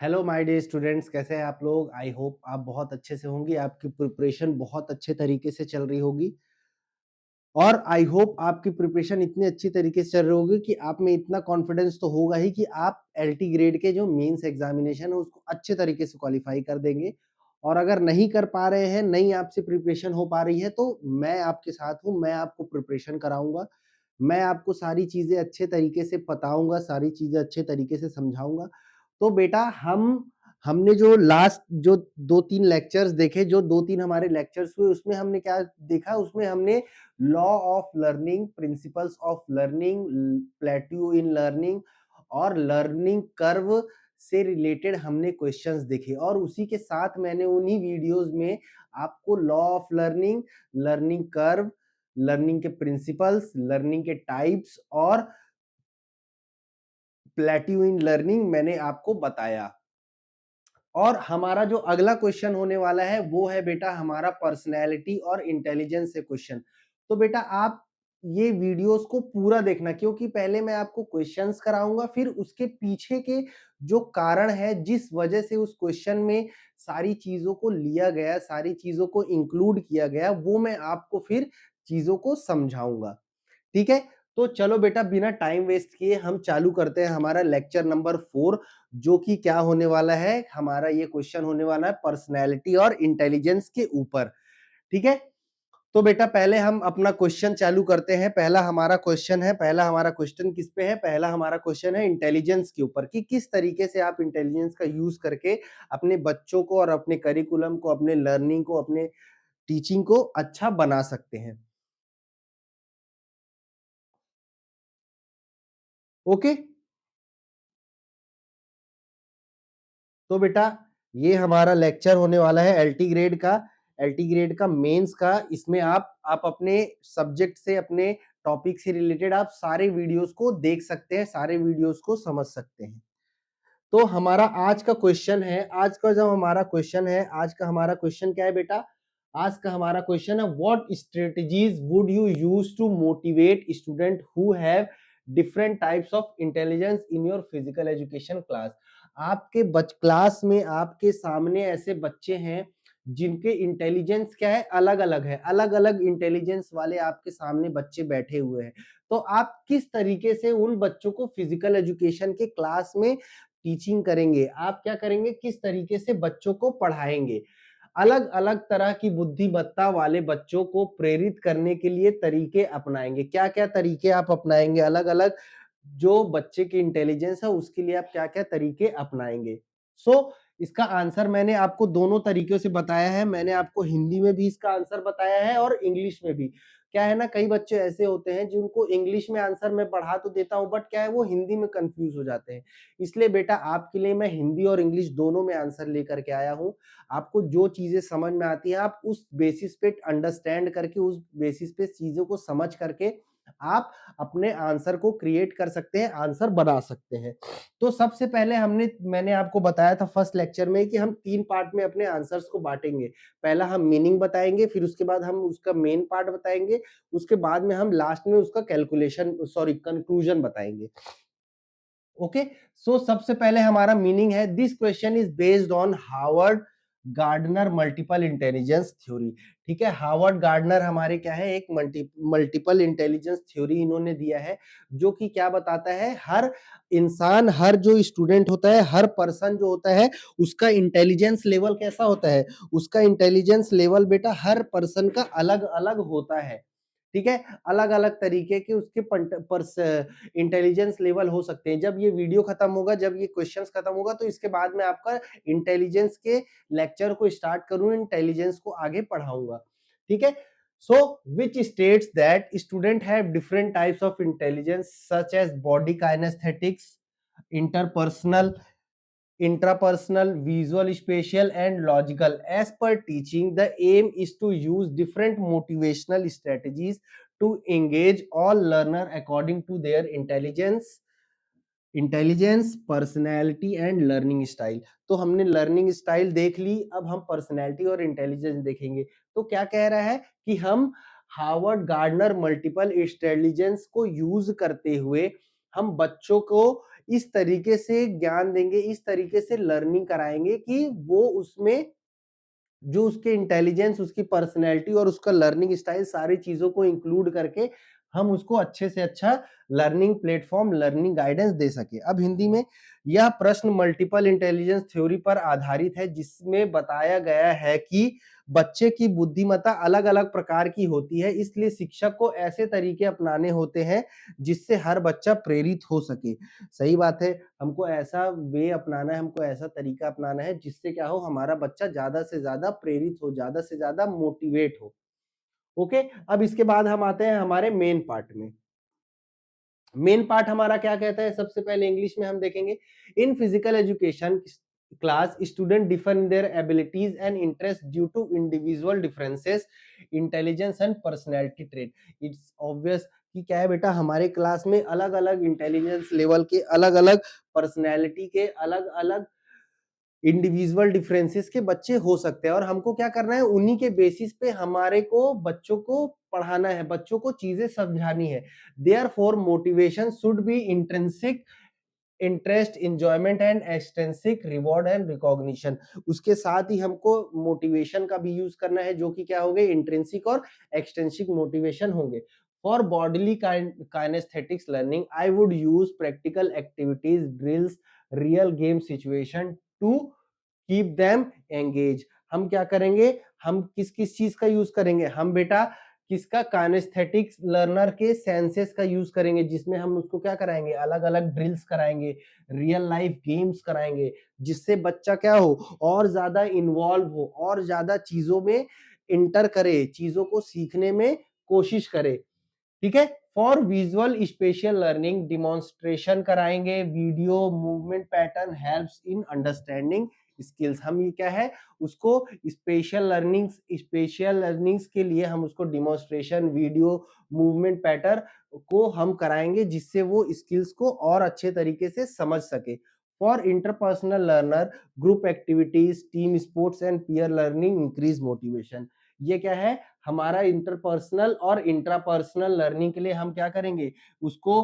Hello my dear students, कैसे हैं आप लोग। आई होप आप बहुत अच्छे से होंगे, आपकी प्रिपरेशन बहुत अच्छे तरीके से चल रही होगी और आई होप आपकी प्रिपरेशन इतनी अच्छी तरीके से चल रही होगी कि आप में इतना कॉन्फिडेंस तो होगा ही कि आप एलटी ग्रेड के जो मेंस एग्जामिनेशन है उसको अच्छे तरीके से क्वालिफाई कर देंगे। और अगर नहीं कर पा रहे हैं, नहीं आपसे प्रिपरेशन हो पा रही है, तो मैं आपके साथ हूँ, मैं आपको प्रिपरेशन कराऊंगा। मैं आपको सारी चीजें अच्छे तरीके से बताऊंगा, सारी चीजें अच्छे तरीके से समझाऊंगा। तो बेटा हमने जो लास्ट जो 2-3 लेक्चर्स देखे, जो 2-3 हमारे लेक्चर्स हुए, उसमें हमने क्या देखा, उसमें हमने law of learning, principles of learning, plateau in learning और लर्निंग कर्व से रिलेटेड हमने क्वेश्चंस देखे। और उसी के साथ मैंने उन्हीं वीडियोस में आपको law of learning, learning curve, learning के प्रिंसिपल्स, लर्निंग के टाइप्स और प्लेट्यू इन लर्निंग मैंने आपको बताया। और हमारा जो अगला क्वेश्चन होने वाला है वो है बेटा हमारा पर्सनैलिटी और इंटेलिजेंस से क्वेश्चन। तो बेटा आप ये वीडियोस को पूरा देखना, क्योंकि पहले मैं आपको क्वेश्चंस कराऊंगा, फिर उसके पीछे के जो कारण है जिस वजह से उस क्वेश्चन में सारी चीजों को लिया गया, सारी चीजों को इंक्लूड किया गया, वो मैं आपको फिर चीजों को समझाऊंगा। ठीक है, तो चलो बेटा बिना टाइम वेस्ट किए हम चालू करते हैं हमारा लेक्चर नंबर 4, जो कि क्या होने वाला है, हमारा ये क्वेश्चन होने वाला है पर्सनैलिटी और इंटेलिजेंस के ऊपर। ठीक है, तो बेटा पहले हम अपना क्वेश्चन चालू करते हैं। पहला हमारा क्वेश्चन किस पे है, पहला हमारा क्वेश्चन है इंटेलिजेंस के ऊपर, कि किस तरीके से आप इंटेलिजेंस का यूज करके अपने बच्चों को और अपने करिकुलम को, अपने लर्निंग को, अपने टीचिंग को अच्छा बना सकते हैं। ओके, तो बेटा ये हमारा लेक्चर होने वाला है एलटी ग्रेड का मेंस का। इसमें आप अपने सब्जेक्ट से, अपने टॉपिक से रिलेटेड आप सारे वीडियोस को देख सकते हैं, सारे वीडियोस को समझ सकते हैं। तो हमारा आज का क्वेश्चन है, आज का हमारा क्वेश्चन क्या है बेटा, आज का हमारा क्वेश्चन है what strategies would you use to motivate student who have different types of intelligence in your physical education class. आपके क्लास में आपके सामने ऐसे बच्चे हैं जिनके इंटेलिजेंस क्या है, अलग अलग है, अलग अलग इंटेलिजेंस वाले आपके सामने बच्चे बैठे हुए हैं। तो आप किस तरीके से उन बच्चों को फिजिकल एजुकेशन के क्लास में टीचिंग करेंगे, आप क्या करेंगे, किस तरीके से बच्चों को पढ़ाएंगे। अलग अलग तरह की बुद्धिमत्ता वाले बच्चों को प्रेरित करने के लिए तरीके अपनाएंगे। क्या क्या तरीके आप अपनाएंगे, अलग अलग जो बच्चे की इंटेलिजेंस है उसके लिए आप क्या क्या तरीके अपनाएंगे। इसका आंसर मैंने आपको दोनों तरीकों से बताया है, मैंने आपको हिंदी में भी इसका आंसर बताया है और इंग्लिश में भी। क्या है ना, कई बच्चे ऐसे होते हैं जिनको इंग्लिश में आंसर मैं पढ़ा तो देता हूं, बट क्या है वो हिंदी में कंफ्यूज हो जाते हैं। इसलिए बेटा आपके लिए मैं हिंदी और इंग्लिश दोनों में आंसर लेकर के आया हूं। आपको जो चीजें समझ में आती है आप उस बेसिस पे अंडरस्टैंड करके, उस बेसिस पे चीजों को समझ करके आप अपने आंसर को क्रिएट कर सकते हैं, आंसर बना सकते हैं। तो सबसे पहले मैंने आपको बताया था फर्स्ट लेक्चर में कि हम 3 पार्ट में अपने आंसर्स को बांटेंगे। पहला हम मीनिंग बताएंगे, फिर उसके बाद हम उसका मेन पार्ट बताएंगे, उसके बाद में हम लास्ट में उसका कंक्लूजन बताएंगे। ओके, सबसे पहले हमारा मीनिंग है, this question is based on Harvard gardener multiple intelligence theory. ठीक है, हार्वर्ड गार्डनर हमारे क्या है, एक मल्टीपल इंटेलिजेंस थ्योरी इन्होंने दिया है, जो कि क्या बताता है, हर इंसान, हर जो स्टूडेंट होता है, हर पर्सन जो होता है, उसका इंटेलिजेंस लेवल कैसा होता है, उसका इंटेलिजेंस लेवल बेटा हर पर्सन का अलग अलग होता है। ठीक है, अलग अलग तरीके के उसके इंटेलिजेंस लेवल हो सकते हैं। जब ये वीडियो खत्म होगा, जब ये क्वेश्चंस खत्म होगा, तो इसके बाद में आपका इंटेलिजेंस के लेक्चर को स्टार्ट करूं, इंटेलिजेंस को आगे पढ़ाऊंगा। ठीक है, which states that student have different types of intelligence such as body kinesthetics, interpersonal, intrapersonal, visual, spatial and logical. As per teaching, the aim is to use different motivational strategies to engage all learner according to their intelligence, personality and learning style. तो हमने learning style देख ली, अब हम personality और intelligence देखेंगे। तो क्या कह रहा है कि हम हार्वर्ड गार्डनर मल्टीपल इंटेलिजेंस को यूज करते हुए हम बच्चों को इस तरीके से ज्ञान देंगे, इस तरीके से लर्निंग कराएंगे कि वो उसमें जो उसके इंटेलिजेंस, उसकी पर्सनैलिटी और उसका लर्निंग स्टाइल, सारी चीजों को इंक्लूड करके हम उसको अच्छे से अच्छा लर्निंग प्लेटफॉर्म, लर्निंग गाइडेंस दे सके। अब हिंदी में, यह प्रश्न मल्टीपल इंटेलिजेंस थ्योरी पर आधारित है, जिसमें बताया गया है कि बच्चे की बुद्धिमत्ता अलग अलग प्रकार की होती है, इसलिए शिक्षक को ऐसे तरीके अपनाने होते हैं जिससे हर बच्चा प्रेरित हो सके। सही बात है, हमको ऐसा वे अपनाना है, हमको ऐसा तरीका अपनाना है जिससे क्या हो, हमारा बच्चा ज्यादा से ज्यादा प्रेरित हो, ज्यादा से ज्यादा मोटिवेट हो। ओके, अब इसके बाद हम आते हैं हमारे मेन पार्ट में। मेन पार्ट हमारा क्या कहता है, सबसे पहले इंग्लिश में हम देखेंगे, in physical education class student define their abilities and interest due to individual differences, intelligence and personality trait. It's obvious कि क्या है बेटा, हमारे क्लास में अलग अलग इंटेलिजेंस लेवल के, अलग अलग पर्सनैलिटी के, अलग अलग इंडिविजुअल डिफरेंसेस के बच्चे हो सकते हैं, और हमको क्या करना है, उन्हीं के बेसिस पे हमारे को बच्चों को पढ़ाना है, बच्चों को चीजें समझानी है। Therefore motivation should be intrinsic interest, enjoyment and extrinsic reward and recognition. उसके साथ ही हमको मोटिवेशन का भी यूज करना है, जो कि क्या होंगे, इंट्रिंसिक और एक्सटेंसिक मोटिवेशन होंगे। For bodily kinesthetics learning I would use practical activities, drills, real game situation to keep them engage. हम क्या करेंगे, हम किस किस चीज का यूज करेंगे, हम बेटा किसका, काइनेस्थेटिक्स लर्नर के सेंसेस का यूज करेंगे, जिसमें हम उसको क्या कराएंगे, अलग अलग ड्रिल्स कराएंगे, रियल लाइफ गेम्स कराएंगे, जिससे बच्चा क्या हो, और ज्यादा इन्वॉल्व हो, और ज्यादा चीजों में इंटर करे, चीजों को सीखने में कोशिश करे। ठीक है, for visual spatial learning demonstration कराएंगे, video movement pattern helps in understanding skills. हम ये क्या है, उसको स्पेशल लर्निंग्स के लिए हम उसको डिमॉन्स्ट्रेशन, वीडियो मूवमेंट पैटर्न को हम कराएंगे, जिससे वो स्किल्स को और अच्छे तरीके से समझ सके। For interpersonal learner group activities, team sports and peer learning increase motivation. ये क्या है, हमारा इंटरपर्सनल और इंट्रापर्सनल लर्निंग के लिए हम क्या करेंगे, उसको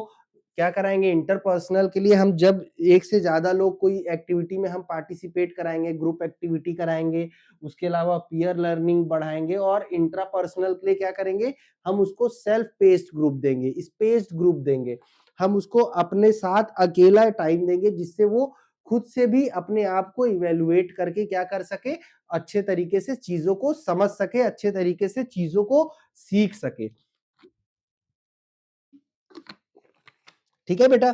क्या कराएंगे, इंटरपर्सनल के लिए हम जब एक से ज्यादा लोग कोई एक्टिविटी में हम पार्टिसिपेट कराएंगे, ग्रुप एक्टिविटी कराएंगे, उसके अलावा पीयर लर्निंग बढ़ाएंगे, और इंट्रापर्सनल के लिए क्या करेंगे, हम उसको सेल्फ पेस्ड ग्रुप देंगे, स्पेस्ड ग्रुप देंगे, हम उसको अपने साथ अकेला टाइम देंगे, जिससे वो खुद से भी अपने आप को इवेलुएट करके क्या कर सके, अच्छे तरीके से चीजों को समझ सके, अच्छे तरीके से चीजों को सीख सके। ठीक है बेटा,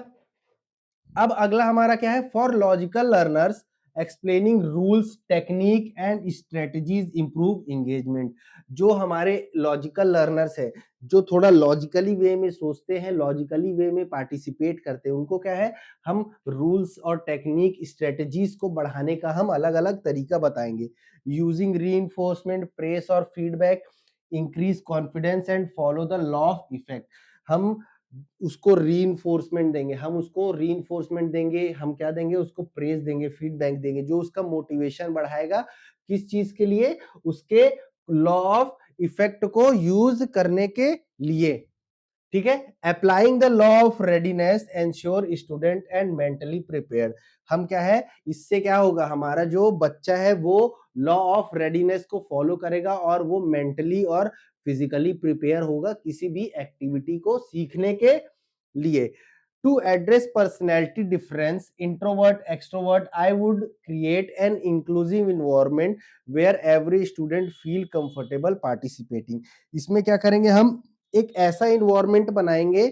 अब अगला हमारा क्या है, for logical learners explaining rules, technique and strategies improve engagement. जो हमारे लॉजिकल लर्नर्स है, जो थोड़ा लॉजिकली वे में सोचते हैं, लॉजिकली वे में पार्टिसिपेट करते हैं, उनको क्या है, हम रूल्स और टेक्निक, स्ट्रेटजीज को बढ़ाने का हम अलग अलग तरीका बताएंगे। यूजिंग रीइंफोर्समेंट, प्रेस और feedback increase confidence and follow the law of effect. हम उसको रीइंफोर्समेंट देंगे, हम उसको रीइंफोर्समेंट देंगे, हम क्या देंगे, उसको प्रेज देंगे, फीडबैक देंगे, जो उसका मोटिवेशन बढ़ाएगा, किस चीज के लिए, उसके लॉ ऑफ इफेक्ट को यूज करने के लिए। ठीक है, applying the law of readiness ensure student and mentally prepared. हम क्या है, इससे क्या होगा, हमारा जो बच्चा है वो लॉ ऑफ रेडीनेस को फॉलो करेगा, और वो मेंटली और फिजिकली प्रिपेयर होगा किसी भी एक्टिविटी को सीखने के लिए। To address personality difference, introvert extrovert, I would create an inclusive environment where every student feel comfortable participating. इसमें क्या करेंगे, हम एक ऐसा इन्वायरमेंट बनाएंगे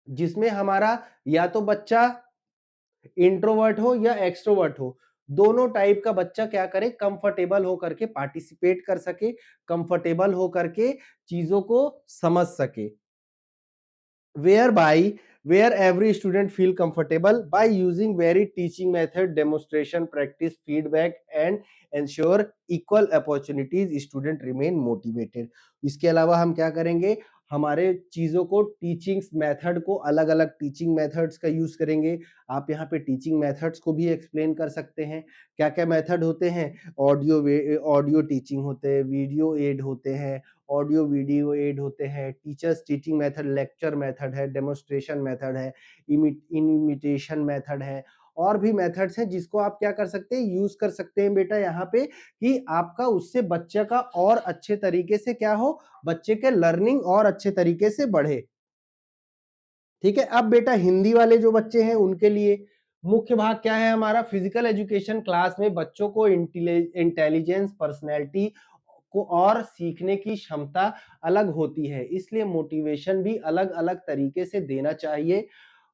जिसमें हमारा या तो बच्चा इंट्रोवर्ट हो या एक्सट्रोवर्ट हो, दोनों टाइप का बच्चा क्या करे, कंफर्टेबल हो करके पार्टिसिपेट कर सके, कंफर्टेबल हो करके चीजों को समझ सके। whereby where every student feel comfortable by using varied teaching method, demonstration, practice, feedback and ensure equal opportunities, student remain motivated। इसके अलावा हम क्या करेंगे, हमारे चीज़ों को टीचिंग्स मेथड को अलग-अलग टीचिंग मेथड्स का यूज़ करेंगे। आप यहाँ पे टीचिंग मेथड्स को भी एक्सप्लेन कर सकते हैं। क्या-क्या मेथड होते हैं? ऑडियो टीचिंग होते हैं, वीडियो एड होते हैं, ऑडियो वीडियो एड होते हैं, teachers teaching method, lecture method है, डेमोन्स्ट्रेशन मेथड है, इमिटेशन मेथड है, और भी मेथड्स हैं जिसको आप क्या कर सकते हैं, यूज़ कर सकते हैं बेटा यहाँ पे, कि आपका उससे बच्चे का और अच्छे तरीके से क्या हो, बच्चे के लर्निंग और अच्छे तरीके से बढ़े। ठीक है, अब बेटा हिंदी वाले जो बच्चे हैं उनके लिए मुख्य भाग क्या है हमारा, फिजिकल एजुकेशन क्लास में बच्चों को इंटेलिजेंस, पर्सनैलिटी को और सीखने की क्षमता अलग होती है, इसलिए मोटिवेशन भी अलग-अलग तरीके से देना चाहिए।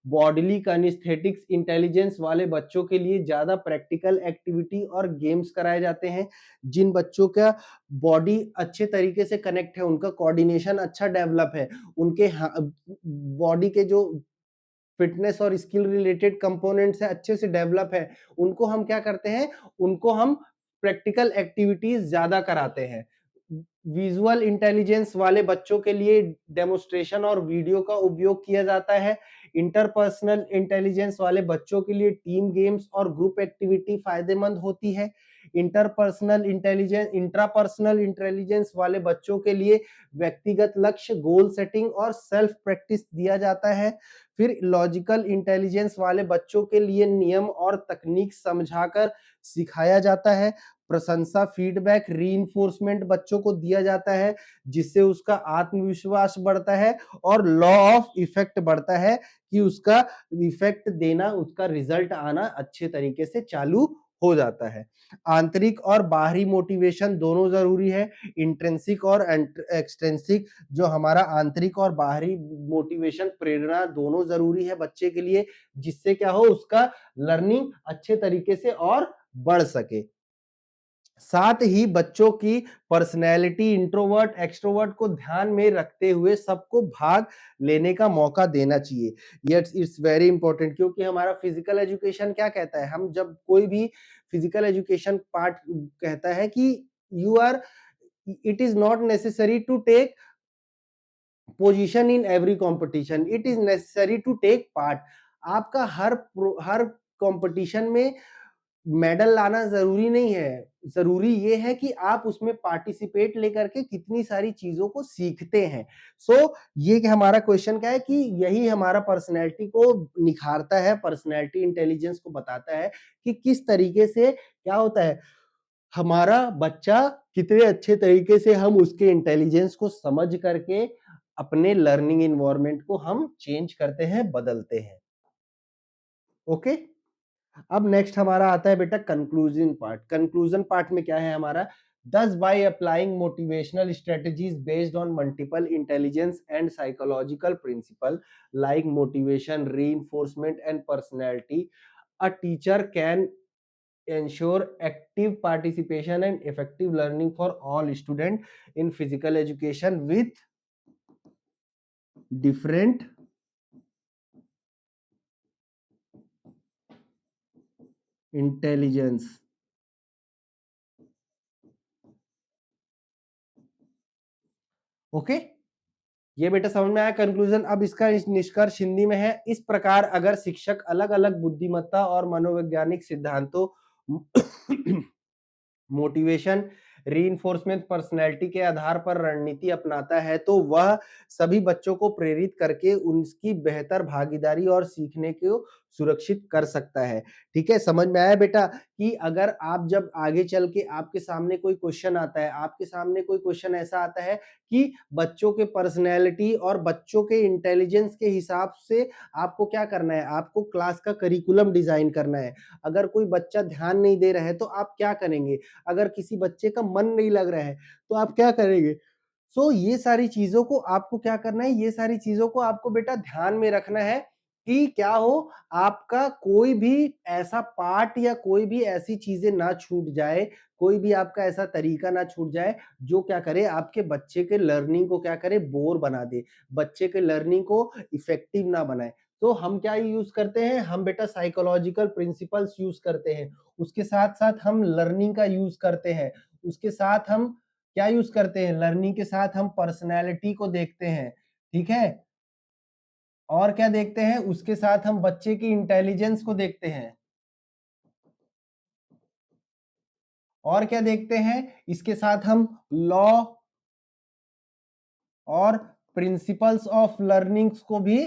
बॉडीली काइनेस्थेटिक्स इंटेलिजेंस वाले बच्चों के लिए ज्यादा प्रैक्टिकल एक्टिविटी और गेम्स कराए जाते हैं। जिन बच्चों का बॉडी अच्छे तरीके से कनेक्ट है, उनका कोऑर्डिनेशन अच्छा डेवलप है, उनके बॉडी के जो फिटनेस और स्किल रिलेटेड कंपोनेंट्स है अच्छे से डेवलप है, उनको हम क्या करते हैं, उनको हम प्रैक्टिकल एक्टिविटीज ज्यादा कराते हैं। विजुअल इंटेलिजेंस वाले बच्चों के लिए डेमोन्स्ट्रेशन और वीडियो का उपयोग किया जाता है। इंटरपर्सनल इंटेलिजेंस वाले बच्चों के लिए टीम गेम्स और ग्रुप एक्टिविटी फायदेमंद होती है। इंट्रापर्सनल इंटेलिजेंस वाले बच्चों के लिए व्यक्तिगत लक्ष्य, गोल सेटिंग और सेल्फ प्रैक्टिस दिया जाता है। फिर लॉजिकल इंटेलिजेंस वाले बच्चों के लिए नियम और तकनीक समझाकर सिखाया जाता है। प्रशंसा, फीडबैक, रीइंफोर्समेंट बच्चों को दिया जाता है, जिससे उसका आत्मविश्वास बढ़ता है और लॉ ऑफ इफेक्ट बढ़ता है, कि उसका इफेक्ट देना, उसका रिजल्ट आना अच्छे तरीके से चालू हो जाता है। आंतरिक और बाहरी मोटिवेशन दोनों जरूरी है। इंट्रिंसिक और एक्सट्रिंसिक, जो हमारा आंतरिक और बाहरी मोटिवेशन, प्रेरणा दोनों जरूरी है बच्चे के लिए, जिससे क्या हो, उसका लर्निंग अच्छे तरीके से और बढ़ सके। साथ ही बच्चों की पर्सनैलिटी, इंट्रोवर्ट एक्सट्रोवर्ट को ध्यान में रखते हुए सबको भाग लेने का मौका देना चाहिए। यस, इट्स वेरी इंपॉर्टेंट, क्योंकि हमारा फिजिकल एजुकेशन क्या कहता है, हम जब कोई भी फिजिकल एजुकेशन पार्ट कहता है कि you are, it is not necessary to take position in every competition, it is necessary to take part. आपका हर कंपटीशन में मेडल लाना जरूरी नहीं है, जरूरी ये है कि आप उसमें पार्टिसिपेट लेकर के कितनी सारी चीजों को सीखते हैं। ये कि हमारा क्वेश्चन क्या है, कि यही हमारा पर्सनैलिटी को निखारता है, पर्सनैलिटी इंटेलिजेंस को बताता है कि किस तरीके से क्या होता है, हमारा बच्चा कितने अच्छे तरीके से हम उसके इंटेलिजेंस को समझ करके अपने लर्निंग इन्वायरमेंट को हम चेंज करते हैं, बदलते हैं। ओके, अब नेक्स्ट हमारा आता है बेटा कंक्लूजन पार्ट। कंक्लूजन पार्ट में क्या है हमारा, thus by applying motivational strategies based on multiple intelligence and psychological principle like motivation, reinforcement and personality, a teacher can ensure active participation and effective learning for all students in physical education with different intelligence। Okay, ये बेटा समझ में आया conclusion. अब इसका निष्कर्ष हिंदी में है, इस प्रकार अगर शिक्षक अलग अलग बुद्धिमत्ता और मनोवैज्ञानिक सिद्धांतों मोटिवेशन, रीइंफोर्समेंट, पर्सनैलिटी के आधार पर रणनीति अपनाता है, तो वह सभी बच्चों को प्रेरित करके उनकी बेहतर भागीदारी और सीखने को सुरक्षित कर सकता है। ठीक है, समझ में आया बेटा, कि अगर आप जब आगे चल के आपके सामने कोई क्वेश्चन आता है, आपके सामने कोई क्वेश्चन ऐसा आता है कि बच्चों के पर्सनैलिटी और बच्चों के इंटेलिजेंस के हिसाब से आपको क्या करना है, आपको क्लास का करिकुलम डिजाइन करना है। अगर कोई बच्चा ध्यान नहीं दे रहा है तो आप क्या करेंगे, अगर किसी बच्चे का मन नहीं लग रहा है तो आप क्या करेंगे। ये सारी चीजों को आपको क्या करना है, ये सारी चीजों को आपको बेटा ध्यान में रखना है, कि क्या हो, आपका कोई भी ऐसा पार्ट या कोई भी ऐसी चीजें ना छूट जाए, कोई भी आपका ऐसा तरीका ना छूट जाए जो क्या करे, आपके बच्चे के लर्निंग को क्या करे, बोर बना दे, बच्चे के लर्निंग को इफेक्टिव ना बनाए। तो हम क्या यूज करते हैं, हम बेटा साइकोलॉजिकल प्रिंसिपल्स यूज करते हैं, उसके साथ साथ हम लर्निंग का यूज करते हैं, उसके साथ हम क्या यूज करते हैं, लर्निंग के साथ हम पर्सनैलिटी को देखते हैं। ठीक है। और क्या देखते हैं, उसके साथ हम बच्चे की इंटेलिजेंस को देखते हैं। और क्या देखते हैं, इसके साथ हम लॉ और प्रिंसिपल्स ऑफ लर्निंग्स को भी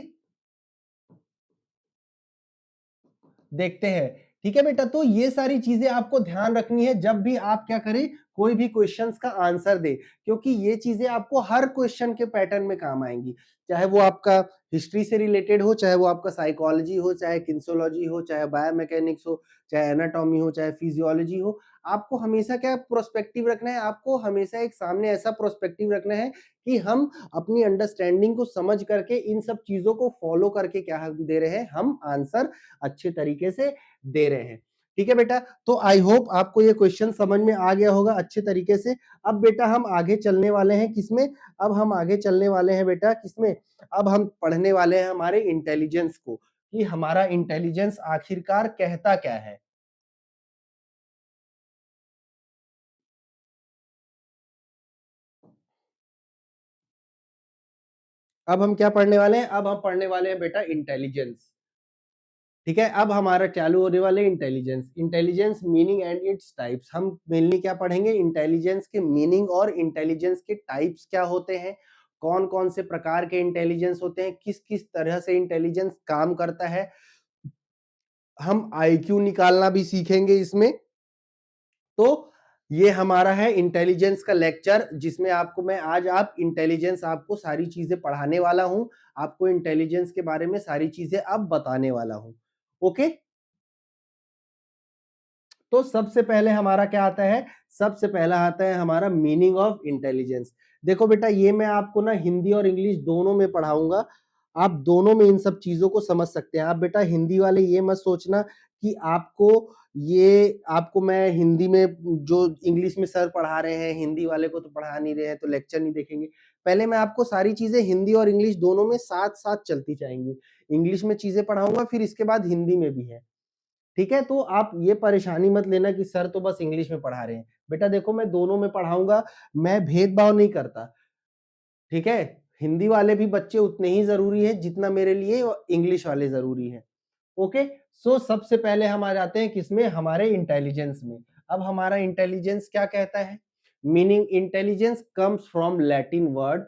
देखते हैं। ठीक है बेटा, तो ये सारी चीजें आपको ध्यान रखनी है जब भी आप क्या करें, कोई भी क्वेश्चंस का आंसर दे, क्योंकि ये चीजें आपको हर क्वेश्चन के पैटर्न में काम आएंगी। चाहे वो आपका हिस्ट्री से रिलेटेड हो, चाहे वो आपका साइकोलॉजी हो, चाहे किन्सोलॉजी हो, चाहे बायोमैकेनिक्स हो, चाहे एनाटॉमी हो, चाहे फिजियोलॉजी हो, आपको हमेशा क्या प्रोस्पेक्टिव रखना है, आपको हमेशा एक सामने ऐसा प्रोस्पेक्टिव रखना है कि हम अपनी अंडरस्टैंडिंग को समझ करके इन सब चीजों को फॉलो करके क्या दे रहे हैं, हम आंसर अच्छे तरीके से दे रहे हैं। ठीक है बेटा, तो आई होप आपको ये क्वेश्चन समझ में आ गया होगा अच्छे तरीके से। अब बेटा हम आगे चलने वाले हैं किसमें, अब हम आगे चलने वाले हैं बेटा किसमें, अब हम पढ़ने वाले हैं हमारे इंटेलिजेंस को, कि हमारा इंटेलिजेंस आखिरकार कहता क्या है। अब हम क्या पढ़ने वाले हैं, अब हम पढ़ने वाले हैं बेटा इंटेलिजेंस। ठीक है, अब हमारा चालू होने वाले intelligence, intelligence meaning and its types. हम मेनली क्या पढ़ेंगे, इंटेलिजेंस के मीनिंग और इंटेलिजेंस के टाइप्स क्या होते हैं, कौन कौन से प्रकार के इंटेलिजेंस होते हैं, किस किस तरह से इंटेलिजेंस काम करता है। हम आईक्यू निकालना भी सीखेंगे इसमें। तो ये हमारा है इंटेलिजेंस का लेक्चर, जिसमें आपको मैं आज आप इंटेलिजेंस आपको सारी चीजें पढ़ाने वाला हूं, आपको इंटेलिजेंस के बारे में सारी चीजें अब बताने वाला हूं। ओके, तो सबसे पहले हमारा क्या आता है, सबसे पहला आता है हमारा मीनिंग ऑफ इंटेलिजेंस। देखो बेटा, ये मैं आपको ना हिंदी और इंग्लिश दोनों में पढ़ाऊंगा, आप दोनों में इन सब चीजों को समझ सकते हैं। आप बेटा हिंदी वाले ये मत सोचना कि आपको मैं हिंदी में, जो इंग्लिश में सर पढ़ा रहे हैं हिंदी वाले को तो पढ़ा नहीं रहे हैं तो लेक्चर नहीं देखेंगे। पहले मैं आपको सारी चीजें हिंदी और इंग्लिश दोनों में साथ साथ चलती जाएंगी। इंग्लिश में चीजें पढ़ाऊंगा, फिर इसके बाद हिंदी में भी है। ठीक है, तो आप ये परेशानी मत लेना कि सर तो बस इंग्लिश में पढ़ा रहे हैं। बेटा देखो, मैं दोनों में पढ़ाऊंगा, मैं भेदभाव नहीं करता। ठीक है, हिंदी वाले भी बच्चे उतने ही जरूरी है जितना मेरे लिए इंग्लिश वाले जरूरी है। ओके, सो सबसे पहले हम आ जाते हैं किसमें, हमारे इंटेलिजेंस में। अब हमारा इंटेलिजेंस क्या कहता है, meaning, intelligence comes from Latin word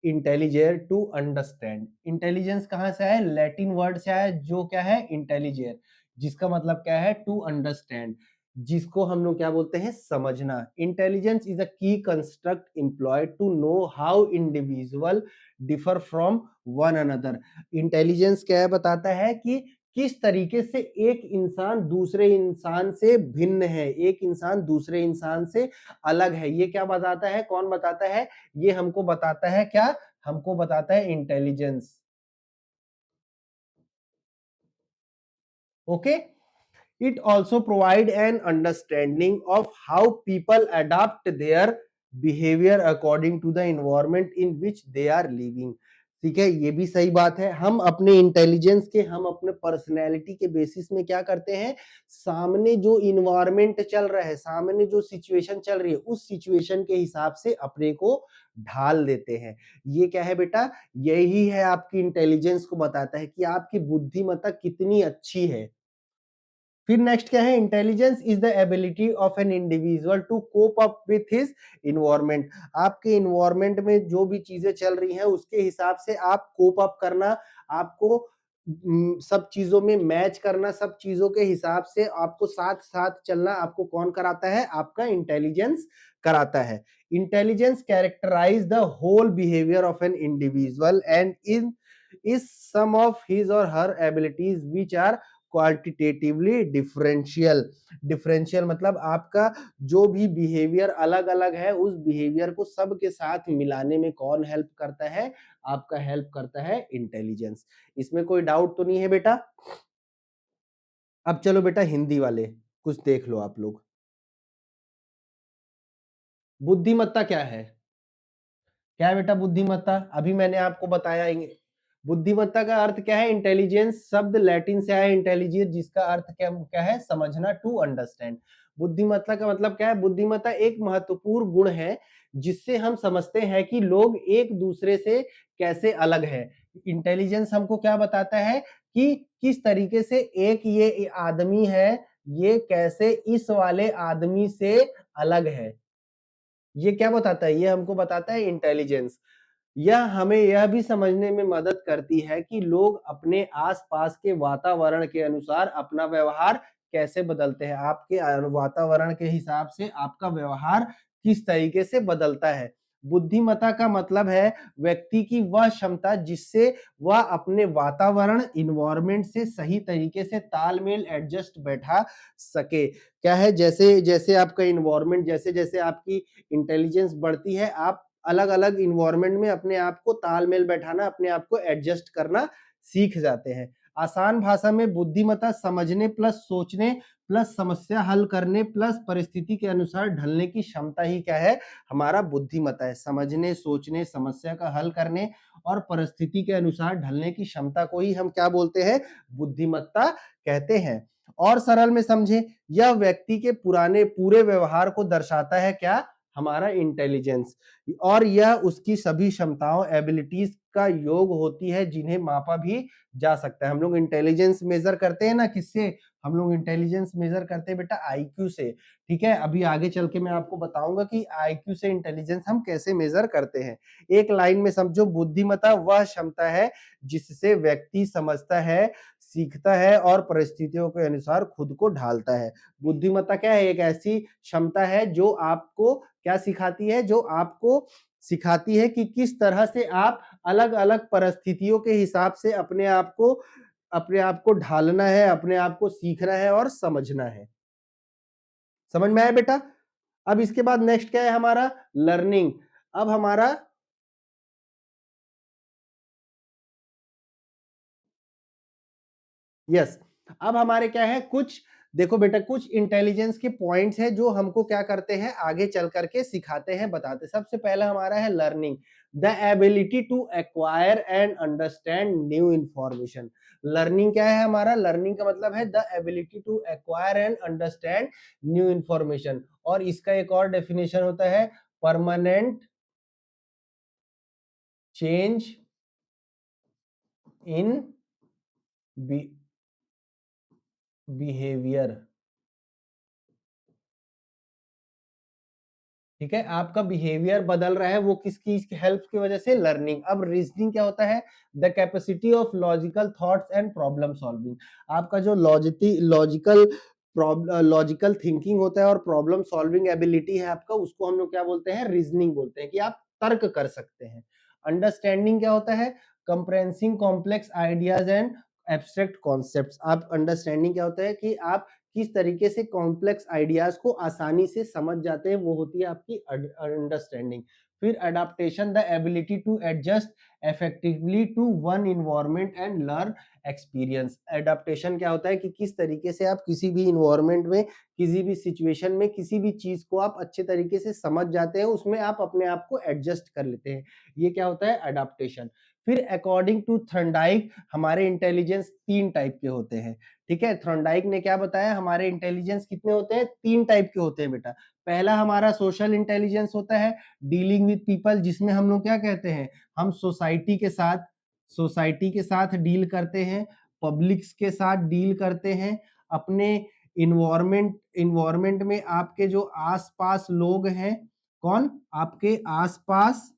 intelligere to understand. Intelligence कहां से है, लैटिन वर्ड से आया, जो क्या है, इंटेलिजेर, जिसका मतलब क्या है, टू अंडरस्टैंड, जिसको हम लोग क्या बोलते हैं, समझना। Intelligence is a key construct employed to know how individual differ from one another. Intelligence क्या है, बताता है कि किस तरीके से एक इंसान दूसरे इंसान से भिन्न है, एक इंसान दूसरे इंसान से अलग है। ये क्या बताता है, कौन बताता है, ये हमको बताता है क्या, हमको बताता है intelligence. Okay, it also provide an understanding of how people adapt their behavior according to the environment in which they are living। ठीक है, ये भी सही बात है। हम अपने इंटेलिजेंस के, हम अपने पर्सनैलिटी के बेसिस में क्या करते हैं, सामने जो इन्वायरमेंट चल रहा है, सामने जो सिचुएशन चल रही है, उस सिचुएशन के हिसाब से अपने को ढाल देते हैं। ये क्या है बेटा, यही है आपकी इंटेलिजेंस को बताता है कि आपकी बुद्धिमत्ता कितनी अच्छी है। फिर नेक्स्ट क्या है, intelligence is the ability of an individual to cope up with his environment. आपके इन्वायरमेंट में जो भी चीजें चल रही हैं उसके हिसाब से आप कोप अप करना, आपको सब चीजों में मैच करना, सब चीजों के हिसाब से आपको साथ साथ चलना, आपको कौन कराता है, आपका इंटेलिजेंस कराता है। Intelligence characterize the whole behaviour of an individual and in is some of his or her abilities which are quantitatively differential. Differential मतलब आपका जो भी बिहेवियर अलग अलग है, उस बिहेवियर को सब के साथ मिलाने में कौन हेल्प करता है, आपका हेल्प करता है इंटेलिजेंस। इसमें कोई डाउट तो नहीं है बेटा। अब चलो बेटा हिंदी वाले कुछ देख लो आप लोग। बुद्धिमत्ता क्या है, क्या है बेटा बुद्धिमत्ता, अभी मैंने आपको बताया। बुद्धिमत्ता का अर्थ क्या है, इंटेलिजेंस शब्द लैटिन से आया इंटेलिजेंस, जिसका अर्थ क्या क्या है, समझना, टू अंडरस्टैंड। बुद्धिमत्ता का मतलब क्या है? बुद्धिमत्ता एक महत्वपूर्ण गुण है जिससे हम समझते हैं कि लोग एक दूसरे से कैसे अलग है। इंटेलिजेंस हमको क्या बताता है कि किस तरीके से एक ये आदमी है, ये कैसे इस वाले आदमी से अलग है। ये क्या बताता है? ये हमको बताता है इंटेलिजेंस। यह हमें यह भी समझने में मदद करती है कि लोग अपने आस-पास के वातावरण के अनुसार अपना व्यवहार कैसे बदलते हैं। आपके वातावरण के हिसाब से आपका व्यवहार किस तरीके से बदलता है। बुद्धिमत्ता का मतलब है व्यक्ति की वह क्षमता जिससे वह अपने वातावरण एनवायरनमेंट से सही तरीके से तालमेल एडजस्ट बैठा सके। क्या है? जैसे-जैसे आपका एनवायरनमेंट जैसे-जैसे आपकी इंटेलिजेंस बढ़ती है, आप अलग-अलग एनवायरनमेंट में अपने आप को तालमेल बैठाना, अपने आप को एडजस्ट करना सीख जाते हैं। आसान भाषा में बुद्धिमत्ता समझने प्लस सोचने प्लस समस्या हल करने प्लस परिस्थिति के अनुसार ढलने की क्षमता ही क्या है? हमारा बुद्धिमत्ता है। समझने, सोचने, समस्या का हल करने और परिस्थिति के अनुसार ढलने की क्षमता को ही हम क्या बोलते हैं? बुद्धिमत्ता कहते हैं। और सरल में समझें, यह व्यक्ति के पुराने पूरे व्यवहार को दर्शाता है क्या? हमारा इंटेलिजेंस। और यह उसकी सभी क्षमताओं एबिलिटीज का योग होती है जिन्हें मापा भी जा सकता है। हम लोग इंटेलिजेंस मेजर करते हैं ना किससे? हम लोग इंटेलिजेंस मेजर करते हैं बेटा आईक्यू से। ठीक है, अभी आगे चल के मैं आपको बताऊंगा कि आईक्यू से इंटेलिजेंस हम कैसे मेजर करते हैं। एक लाइन में समझो, बुद्धिमत्ता वह क्षमता है जिससे व्यक्ति समझता है, सीखता है और परिस्थितियों के अनुसार खुद को ढालता है। बुद्धिमत्ता क्या है? एक ऐसी क्षमता है जो आपको क्या सिखाती है? जो आपको सिखाती है कि किस तरह से आप अलग-अलग परिस्थितियों के हिसाब से अपने आप को ढालना है, अपने आप को सीखना है और समझना है। समझ में आया बेटा? अब इसके बाद नेक्स्ट क्या है हमारा? लर्निंग। अब हमारा यस, अब हमारे क्या है कुछ देखो बेटा कुछ इंटेलिजेंस के पॉइंट्स हैं जो हमको क्या करते हैं आगे चल करके सिखाते हैं बताते हैं। सबसे पहला हमारा है learning, the ability to acquire and understand new information. Learning क्या है हमारा? लर्निंग का मतलब है the ability to acquire and understand new information. और इसका एक और डेफिनेशन होता है परमानेंट चेंज इन बिहेवियर। ठीक है, आपका बिहेवियर बदल रहा है वो किसकी हेल्प की वजह से? लर्निंग। अब रीजनिंग क्या होता है? The capacity of logical thoughts and problem solving. आपका जो लॉजिकल थिंकिंग होता है और प्रॉब्लम सॉल्विंग एबिलिटी है आपका, उसको हम लोग क्या बोलते हैं? रीजनिंग बोलते हैं कि आप तर्क कर सकते हैं। अंडरस्टैंडिंग क्या होता है? Comprehending complex ideas and abstract concepts. आप अंडरस्टैंडिंग क्या होता है कि आप किस तरीके से कॉम्प्लेक्स आइडियाज को आसानी से समझ जाते हैं, वो होती है आपकी अंडरस्टैंडिंग। फिर adaptation, the ability to adjust effectively to one environment and learn experience. Adaptation क्या होता है कि किस तरीके से आप किसी भी इन्वायरमेंट में, किसी भी सिचुएशन में, किसी भी चीज को आप अच्छे तरीके से समझ जाते हैं, उसमें आप अपने आप को एडजस्ट कर लेते हैं। ये क्या होता है? अडेप्टेशन। फिर अकॉर्डिंग टू थॉर्नडाइक हमारे इंटेलिजेंस 3 टाइप के होते हैं। ठीक है, थॉर्नडाइक ने क्या बताया? हमारे इंटेलिजेंस कितने होते हैं? 3 टाइप के होते हैं बेटा। पहला हमारा सोशल इंटेलिजेंस होता है, डीलिंग विद पीपल, जिसमें हम लोग क्या कहते हैं? हम सोसाइटी के साथ डील करते हैं, पब्लिक्स के साथ डील करते हैं, अपने इन्वायरमेंट में आपके जो आसपास लोग हैं, कौन? आपके आसपास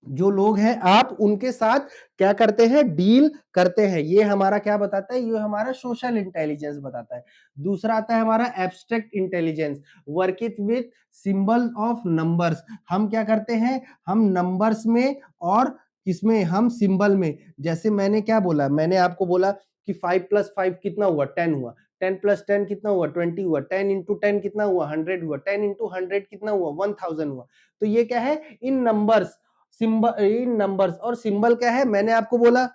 जो लोग हैं आप उनके साथ क्या करते हैं? डील करते हैं। ये हमारा क्या बताता है? ये हमारा सोशल इंटेलिजेंस बताता है। दूसरा आता है हमारा abstract intelligence, working with symbol of numbers. हम क्या करते हैं? हम नंबर्स में और किसमें? हम सिंबल में। जैसे मैंने क्या बोला? मैंने आपको बोला कि 5 + 5 कितना हुआ? 10 हुआ। 10 + 10 कितना हुआ? 20 हुआ। 10 × 10 कितना हुआ? 100 हुआ। 10 × 100 कितना हुआ? 1000 हुआ। तो ये क्या है? इन नंबर्स, सिंबल, इन नंबर्स। और सिंबल क्या है? मैंने आपको बोला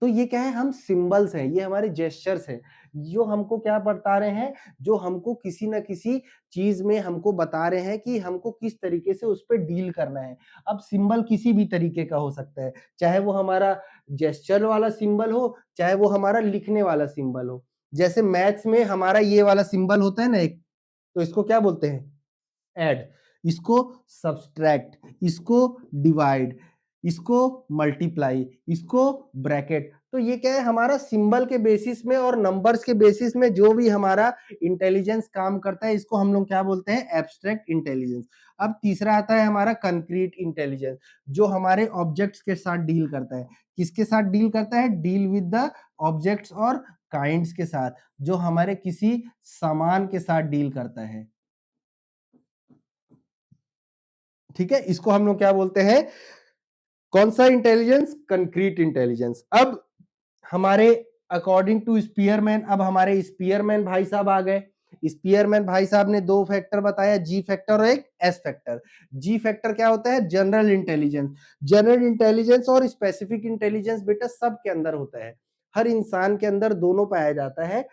तो ये क्या है, हम सिंबल्स हैं, ये हमारे जेस्चर्स हैं, जो हमको क्या बता रहे हैं, जो हमको किसी न किसी चीज़ में हमको बता रहे हैं कि हमको किस तरीके से उस पे डील करना है। अब सिंबल किसी भी तरीके का हो सकता है, चाहे वो हमारा जेस्चर वाला सिंबल हो, चाहे वो हमारा लिखने वाला सिंबल हो। जैसे मैथ्स में हमारा ये वाला सिंबल होता है ना एक, तो इसको क्या बोलते हैं? ऐड, इसको सब्सट्रैक्ट, इसको डिवाइड, इसको मल्टीप्लाई, इसको ब्रैकेट। तो ये क्या है, हमारा सिंबल के बेसिस में और नंबर्स के बेसिस में जो भी हमारा इंटेलिजेंस काम करता है, इसको हम लोग क्या बोलते हैं? Abstract intelligence. अब तीसरा आता है हमारा कंक्रीट इंटेलिजेंस, जो हमारे ऑब्जेक्ट्स के साथ डील करता है। किसके साथ डील करता है? डील विद द ऑब्जेक्ट्स और काइंड्स के साथ, जो हमारे किसी सामान के साथ डील करता है। ठीक है, इसको हम लोग क्या बोलते हैं? कौन सा इंटेलिजेंस? Concrete intelligence. अब हमारे अकॉर्डिंग टू स्पीयरमैन, अब हमारे स्पीयरमैन भाई साहब आ गए। स्पीयरमैन भाई साहब ने दो फैक्टर बताया, जी फैक्टर और एक एस फैक्टर। जी फैक्टर क्या होता है? General intelligence. जनरल इंटेलिजेंस और स्पेसिफिक इंटेलिजेंस बेटा सबके अंदर होता है, हर इंसान के अंदर दोनों पाया जाता है।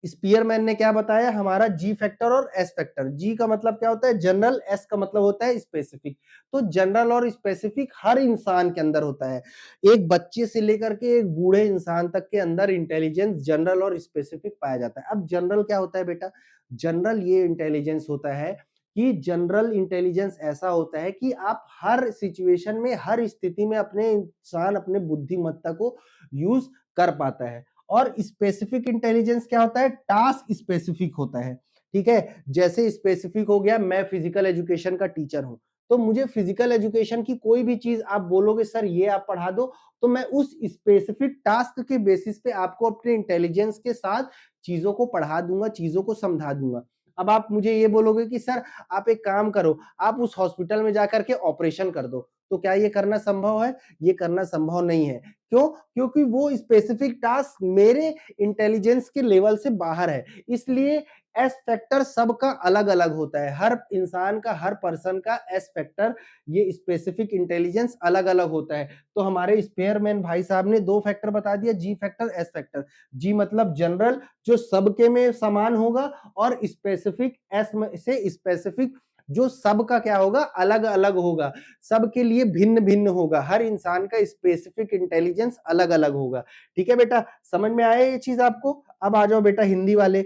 स्पीयरमैन ने क्या बताया? हमारा जी फैक्टर और एस फैक्टर। जी का मतलब क्या होता है? जनरल, एस का मतलब होता है स्पेसिफिक। तो जनरल और स्पेसिफिक हर इंसान के अंदर होता है, एक बच्चे से लेकर के एक बूढ़े इंसान तक के अंदर इंटेलिजेंस जनरल और स्पेसिफिक पाया जाता है। अब जनरल क्या होता है बेटा? जनरल ये इंटेलिजेंस होता है कि जनरल इंटेलिजेंस ऐसा होता है कि आप हर सिचुएशन में, हर स्थिति में अपने इंसान अपने बुद्धिमत्ता को यूज कर पाता है। और स्पेसिफिक इंटेलिजेंस क्या होता है? टास्क स्पेसिफिक होता है। ठीक है, जैसे स्पेसिफिक हो गया, मैं फिजिकल एजुकेशन का टीचर हूं, तो मुझे फिजिकल एजुकेशन की कोई भी चीज आप बोलोगे सर ये आप पढ़ा दो, तो मैं उस स्पेसिफिक टास्क के बेसिस पे आपको अपने इंटेलिजेंस के साथ चीजों को पढ़ा दूंगा, चीजों को समझा दूंगा। अब आप मुझे ये बोलोगे कि सर आप एक काम करो, आप उस हॉस्पिटल में जाकर के ऑपरेशन कर दो, तो क्या ये करना संभव है? ये करना संभव नहीं है। क्यों? क्योंकि वो स्पेसिफिक टास्क मेरे इंटेलिजेंस के लेवल से बाहर है। इसलिए एस फैक्टर सबका अलग अलग होता है, हर इंसान का, हर पर्सन का एस फैक्टर, ये स्पेसिफिक इंटेलिजेंस अलग अलग होता है। तो हमारे स्पेयरमैन भाई साहब ने दो फैक्टर बता दिया, जी फैक्टर, एस फैक्टर। जी मतलब जनरल, जो सबके में समान होगा, और स्पेसिफिक, एस से स्पेसिफिक, जो सबका क्या होगा? अलग अलग होगा, सबके लिए भिन्न भिन्न होगा, हर इंसान का स्पेसिफिक इंटेलिजेंस अलग अलग होगा। ठीक है बेटा, समझ में आया ये चीज आपको? अब आ जाओ बेटा हिंदी वाले।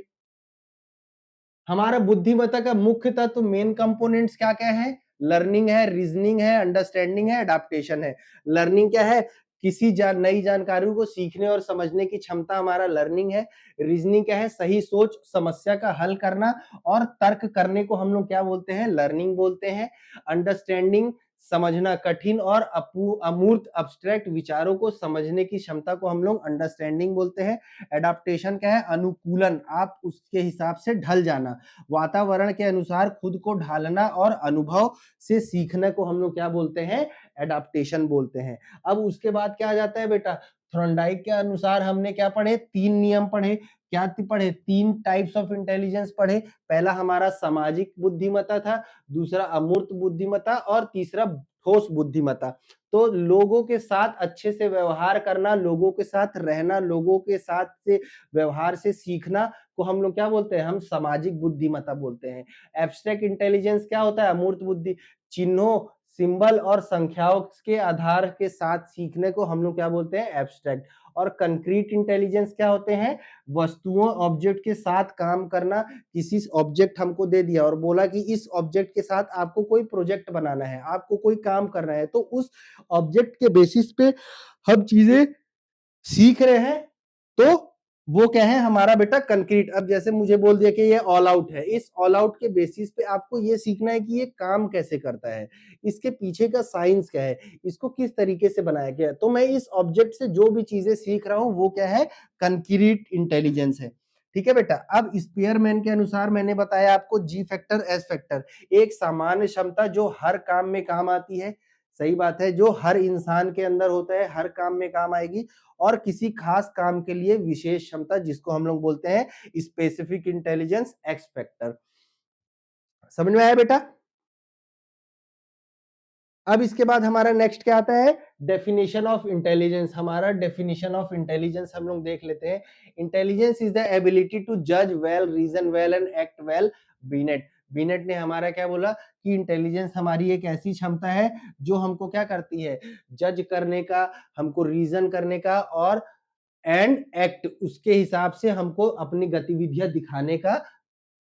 हमारा बुद्धिमत्ता का मुख्य तत्व, मेन कंपोनेंट्स क्या क्या है? लर्निंग है, रीजनिंग है, अंडरस्टैंडिंग है, अडेप्टेशन है। लर्निंग क्या है? किसी नई जानकारी को सीखने और समझने की क्षमता हमारा लर्निंग है। रीजनिंग क्या है? सही सोच, समस्या का हल करना और तर्क करने को हम लोग क्या बोलते हैं? लर्निंग बोलते हैं। अंडरस्टैंडिंग, समझना, कठिन और अमूर्त अब्स्ट्रैक्ट विचारों को समझने की क्षमता को हम लोग अंडरस्टैंडिंग बोलते हैं। एडाप्टेशन क्या है? अनुकूलन, आप उसके हिसाब से ढल जाना, वातावरण के अनुसार खुद को ढालना और अनुभव से सीखने को हम लोग क्या बोलते हैं? एडाप्टेशन बोलते हैं। अब उसके बाद क्या आ जाता है बेटा? थॉर्नडाइक के अनुसार हमने क्या पढ़े? तीन नियम पढ़े। क्या पढ़े? तीन टाइप्स ऑफ इंटेलिजेंस पढ़े। पहला हमारा सामाजिक बुद्धिमत्ता था, दूसरा अमूर्त बुद्धिमत्ता, और तीसरा ठोस बुद्धिमत्ता। तो लोगों के साथ अच्छे से व्यवहार करना, लोगों के साथ रहना, लोगों के साथ से व्यवहार से सीखना को हम लोग क्या बोलते हैं? हम सामाजिक बुद्धिमत्ता बोलते हैं। एब्स्ट्रैक्ट इंटेलिजेंस क्या होता है? अमूर्त बुद्धि, चिन्हों, सिंबल और संख्याओं के आधार के साथ सीखने को हम लोग क्या बोलते हैं? एब्स्ट्रैक्ट। और कंक्रीट इंटेलिजेंस क्या होते हैं? वस्तुओं, ऑब्जेक्ट के साथ काम करना। किसी ऑब्जेक्ट हमको दे दिया और बोला कि इस ऑब्जेक्ट के साथ आपको कोई प्रोजेक्ट बनाना है, आपको कोई काम करना है, तो उस ऑब्जेक्ट के बेसिस पे हम चीजें सीख रहे हैं, तो वो क्या है? हमारा बेटा कंक्रीट। अब जैसे मुझे बोल दिया कि ये ऑल आउट है, इस ऑल आउट के बेसिस पे आपको ये सीखना है कि ये काम कैसे करता है, इसके पीछे का साइंस क्या है, इसको किस तरीके से बनाया गया है। तो मैं इस ऑब्जेक्ट से जो भी चीजें सीख रहा हूं वो क्या है? कंक्रीट इंटेलिजेंस है। ठीक है बेटा, अब स्पीयरमैन के अनुसार मैंने बताया आपको जी फैक्टर, एस फैक्टर। एक सामान्य क्षमता जो हर काम में काम आती है, सही बात है, जो हर इंसान के अंदर होता है, हर काम में काम आएगी। और किसी खास काम के लिए विशेष क्षमता, जिसको हम लोग बोलते हैं स्पेसिफिक इंटेलिजेंस, एक्स फैक्टर। समझ में आया बेटा? अब इसके बाद हमारा नेक्स्ट क्या आता है, डेफिनेशन ऑफ इंटेलिजेंस। हमारा डेफिनेशन ऑफ इंटेलिजेंस हम लोग देख लेते हैं। Intelligence is the ability to जज well, reason well and act well. Binet Binet ने हमारा क्या बोला कि इंटेलिजेंस हमारी एक ऐसी क्षमता है जो हमको क्या करती है, जज करने का, हमको रीजन करने का, और एंड एक्ट उसके हिसाब से हमको अपनी गतिविधियां दिखाने का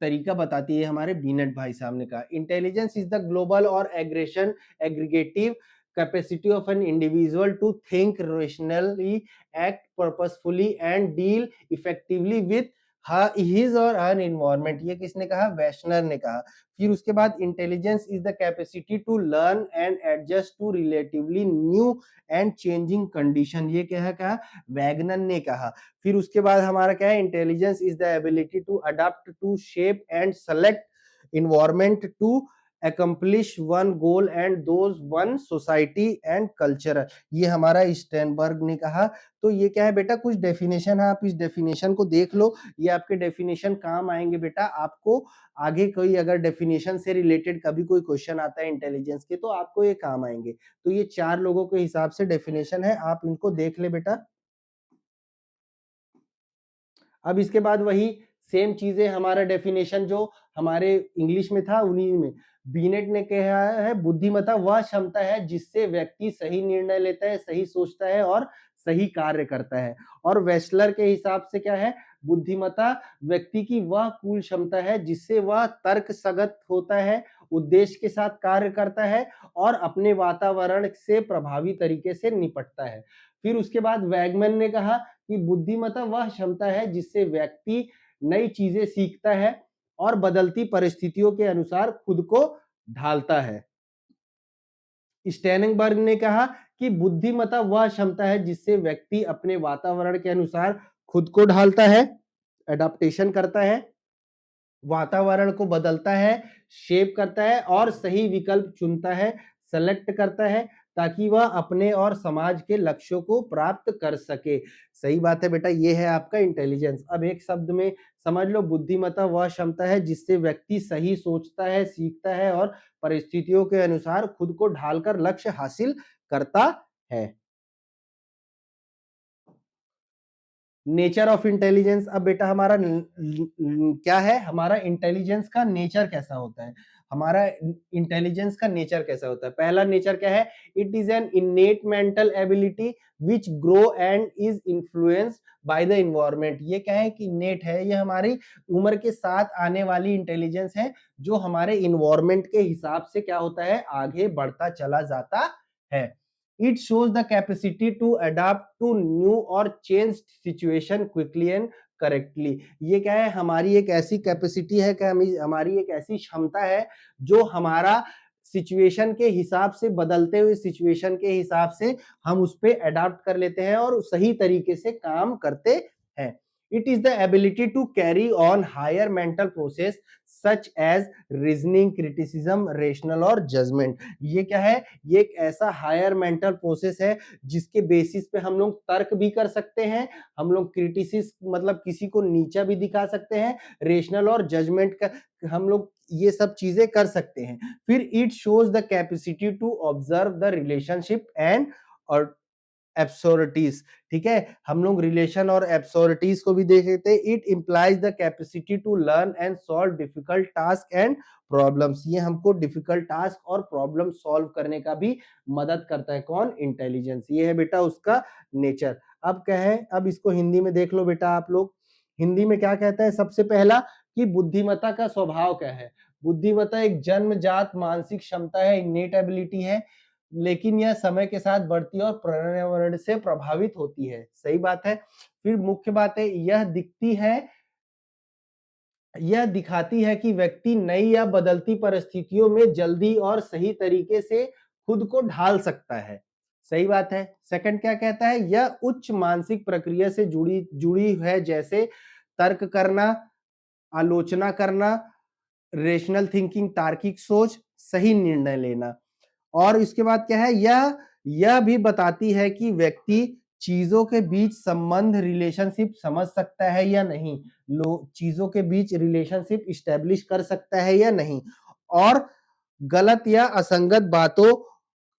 तरीका बताती है। हमारे बीनेट भाई साहब ने कहा intelligence is the global or aggression aggregative capacity of an individual to think rationally, act purposefully and deal effectively with his or her environment. ये किसने कहा, वैश्नर ने कहा। फिर उसके बाद intelligence is the capacity to learn and adjust to relatively new and changing condition. ये क्या है, कहा वैगनर ने कहा। फिर उसके बाद हमारा क्या है, intelligence is the ability to adapt to shape and select environment to accomplish one goal and those one society and culture। ये हमारा स्टेनबर्ग ने कहा। तो ये क्या है बेटा, कुछ डेफिनेशन है, आप इस डेफिनेशन को देख लो, ये आपके डेफिनेशन काम आएंगे बेटा। आपको आगे कोई अगर डेफिनेशन से रिलेटेड कभी कोई क्वेश्चन आता है इंटेलिजेंस के, तो आपको ये काम आएंगे। तो ये 4 लोगों के हिसाब से डेफिनेशन है, आप इनको देख ले बेटा। अब इसके बाद वही सेम चीजें, हमारा डेफिनेशन जो हमारे इंग्लिश में था उन्हीं में। बीनेट ने कहा है बुद्धिमत्ता वह क्षमता है जिससे व्यक्ति सही निर्णय लेता है, सही सोचता है और सही कार्य करता है। और वेस्लर के हिसाब से क्या है, बुद्धिमत्ता व्यक्ति की वह कुल क्षमता है जिससे वह तर्क संगत होता है, उद्देश्य के साथ कार्य करता है और अपने वातावरण से प्रभावी तरीके से निपटता है। फिर उसके बाद वैगमैन ने कहा कि बुद्धिमत्ता वह क्षमता है जिससे व्यक्ति नई चीजें सीखता है और बदलती परिस्थितियों के अनुसार खुद को ढालता है। स्टेनबर्ग ने कहा कि बुद्धिमत्ता वह क्षमता है जिससे व्यक्ति अपने वातावरण के अनुसार खुद को ढालता है, एडाप्टेशन करता है, वातावरण को बदलता है, शेप करता है और सही विकल्प चुनता है, सेलेक्ट करता है, ताकि वह अपने और समाज के लक्ष्यों को प्राप्त कर सके। सही बात है बेटा, ये है आपका इंटेलिजेंस। अब एक शब्द में समझ लो, बुद्धिमत्ता वह क्षमता है जिससे व्यक्ति सही सोचता है, सीखता है और परिस्थितियों के अनुसार खुद को ढालकर लक्ष्य हासिल करता है। Nature of intelligence. अब बेटा हमारा क्या है, हमारा इंटेलिजेंस का नेचर कैसा होता है, हमारा इंटेलिजेंस का नेचर कैसा होता है। पहला नेचर क्या है, it is an इनेट mental ability which grow and is influenced by the environment. ये क्या है कि नेट है, ये हमारी उम्र के साथ आने वाली इंटेलिजेंस है जो हमारे इन्वायरमेंट के हिसाब से क्या होता है, आगे बढ़ता चला जाता है। It shows the capacity to adapt to new or changed situation quickly and correctly. ये क्या है, हमारी एक ऐसी कैपेसिटी है, क्या हमारी एक ऐसी क्षमता है जो हमारा सिचुएशन के हिसाब से, बदलते हुए सिचुएशन के हिसाब से हम उस पे अडाप्ट कर लेते हैं और सही तरीके से काम करते हैं। It is the ability to carry on higher mental process such as reasoning, criticism, rational और judgment। ये क्या है, ये एक ऐसा हायर मेंटल प्रोसेस है जिसके बेसिस पे हम लोग तर्क भी कर सकते हैं, हम लोग क्रिटिसिस मतलब किसी को नीचा भी दिखा सकते हैं, रेशनल और जजमेंट का हम लोग ये सब चीजें कर सकते हैं। फिर it shows the capacity to observe the relationship and और एब्सोर्डिटीज। ठीक है, हम लोग रिलेशन और एब्सोर्डिटीज को भी देख लेते हैं। It implies the capacity to learn and solve difficult task and problems. ये हमको डिफिकल्ट टास्क और प्रॉब्लम सॉल्व करने का भी मदद करता है। कौन, इंटेलिजेंस। ये है बेटा उसका नेचर। अब क्या है, अब इसको हिंदी में देख लो बेटा आप लोग। हिंदी में क्या कहता है, सबसे पहला कि बुद्धिमत्ता का स्वभाव क्या है। बुद्धिमत्ता एक जन्मजात मानसिक क्षमता है, इनेट एबिलिटी है, लेकिन यह समय के साथ बढ़ती है और पर्यावरण से प्रभावित होती है। सही बात है। फिर मुख्य बात है, यह दिखाती है कि व्यक्ति नई या बदलती परिस्थितियों में जल्दी और सही तरीके से खुद को ढाल सकता है। सही बात है। सेकंड क्या कहता है, यह उच्च मानसिक प्रक्रिया से जुड़ी है, जैसे तर्क करना, आलोचना करना, रेशनल थिंकिंग तार्किक सोच, सही निर्णय लेना। और इसके बाद क्या है, यह भी बताती है कि व्यक्ति चीजों के बीच संबंध, रिलेशनशिप समझ सकता है या नहीं, चीजों के बीच रिलेशनशिप स्टैब्लिश कर सकता है या नहीं, और गलत या असंगत बातों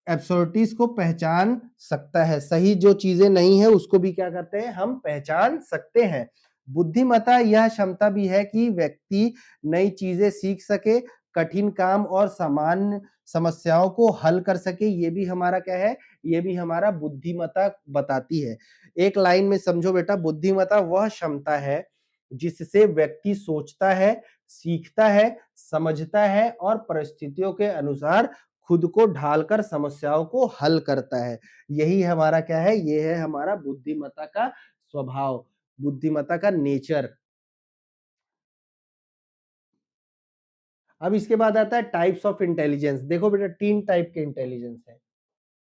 एब्सोल्यूटिस को पहचान सकता है, सही जो चीजें नहीं है उसको भी क्या करते हैं, हम पहचान सकते हैं। बुद्धिमत्ता यह क्षमता भी है कि व्यक्ति नई चीजें सीख सके, कठिन काम और सामान्य समस्याओं को हल कर सके, ये भी हमारा क्या है, ये भी हमारा बुद्धिमत्ता बताती है। एक लाइन में समझो बेटा, बुद्धिमत्ता वह क्षमता है जिससे व्यक्ति सोचता है, सीखता है, समझता है और परिस्थितियों के अनुसार खुद को ढालकर समस्याओं को हल करता है। यही हमारा क्या है, ये है हमारा बुद्धिमत्ता का स्वभाव, बुद्धिमत्ता का नेचर। अब इसके बाद आता है टाइप्स ऑफ इंटेलिजेंस। देखो बेटा, 3 टाइप के इंटेलिजेंस है।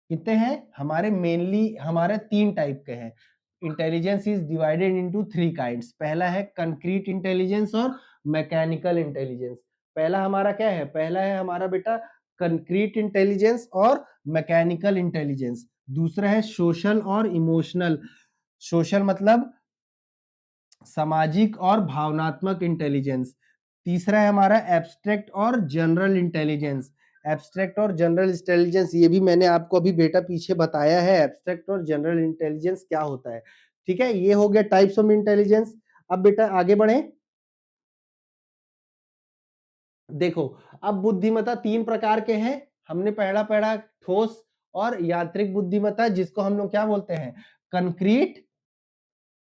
कितने हैं हमारे, मेनली हमारे 3 टाइप के हैं। Intelligence is divided into 3 kinds. पहला है कंक्रीट इंटेलिजेंस और मैकेनिकल इंटेलिजेंस। पहला हमारा क्या है, पहला है हमारा बेटा कंक्रीट इंटेलिजेंस और मैकेनिकल इंटेलिजेंस। दूसरा है सोशल और इमोशनल। सोशल मतलब सामाजिक और भावनात्मक इंटेलिजेंस। तीसरा है हमारा एब्स्ट्रैक्ट और जनरल इंटेलिजेंस। एब्स्ट्रैक्ट और जनरल इंटेलिजेंस ये भी मैंने आपको अभी बेटा पीछे बताया है, एब्स्ट्रैक्ट और जनरल इंटेलिजेंस क्या होता है। ठीक है, ये हो गया टाइप्स ऑफ इंटेलिजेंस। अब बेटा आगे बढ़े। देखो, अब बुद्धिमत्ता 3 प्रकार के हैं। हमने पहला पढ़ा ठोस और यांत्रिक बुद्धिमत्ता, जिसको हम लोग क्या बोलते हैं, कंक्रीट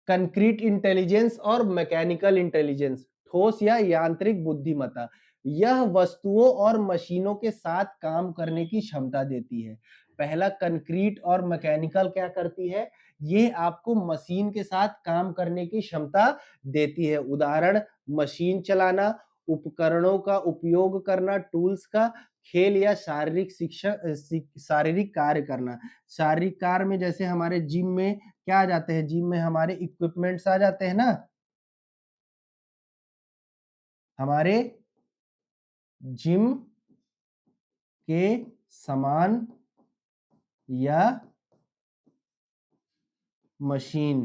कंक्रीट इंटेलिजेंस और मैकेनिकल इंटेलिजेंस। ठोस या यांत्रिक बुद्धिमत्ता यह वस्तुओं और मशीनों के साथ काम करने की क्षमता देती है। पहला कंक्रीट और मैकेनिकल क्या करती है, ये आपको मशीन के साथ काम करने की क्षमता देती है। उदाहरण, मशीन चलाना, उपकरणों का उपयोग करना, टूल्स का, खेल या शारीरिक शिक्षा शारीरिक कार्य करना। शारीरिक कार्य में जैसे हमारे जिम में क्या आ जाते हैं, जिम में हमारे इक्विपमेंट्स आ जाते हैं ना, हमारे जिम के सामान या मशीन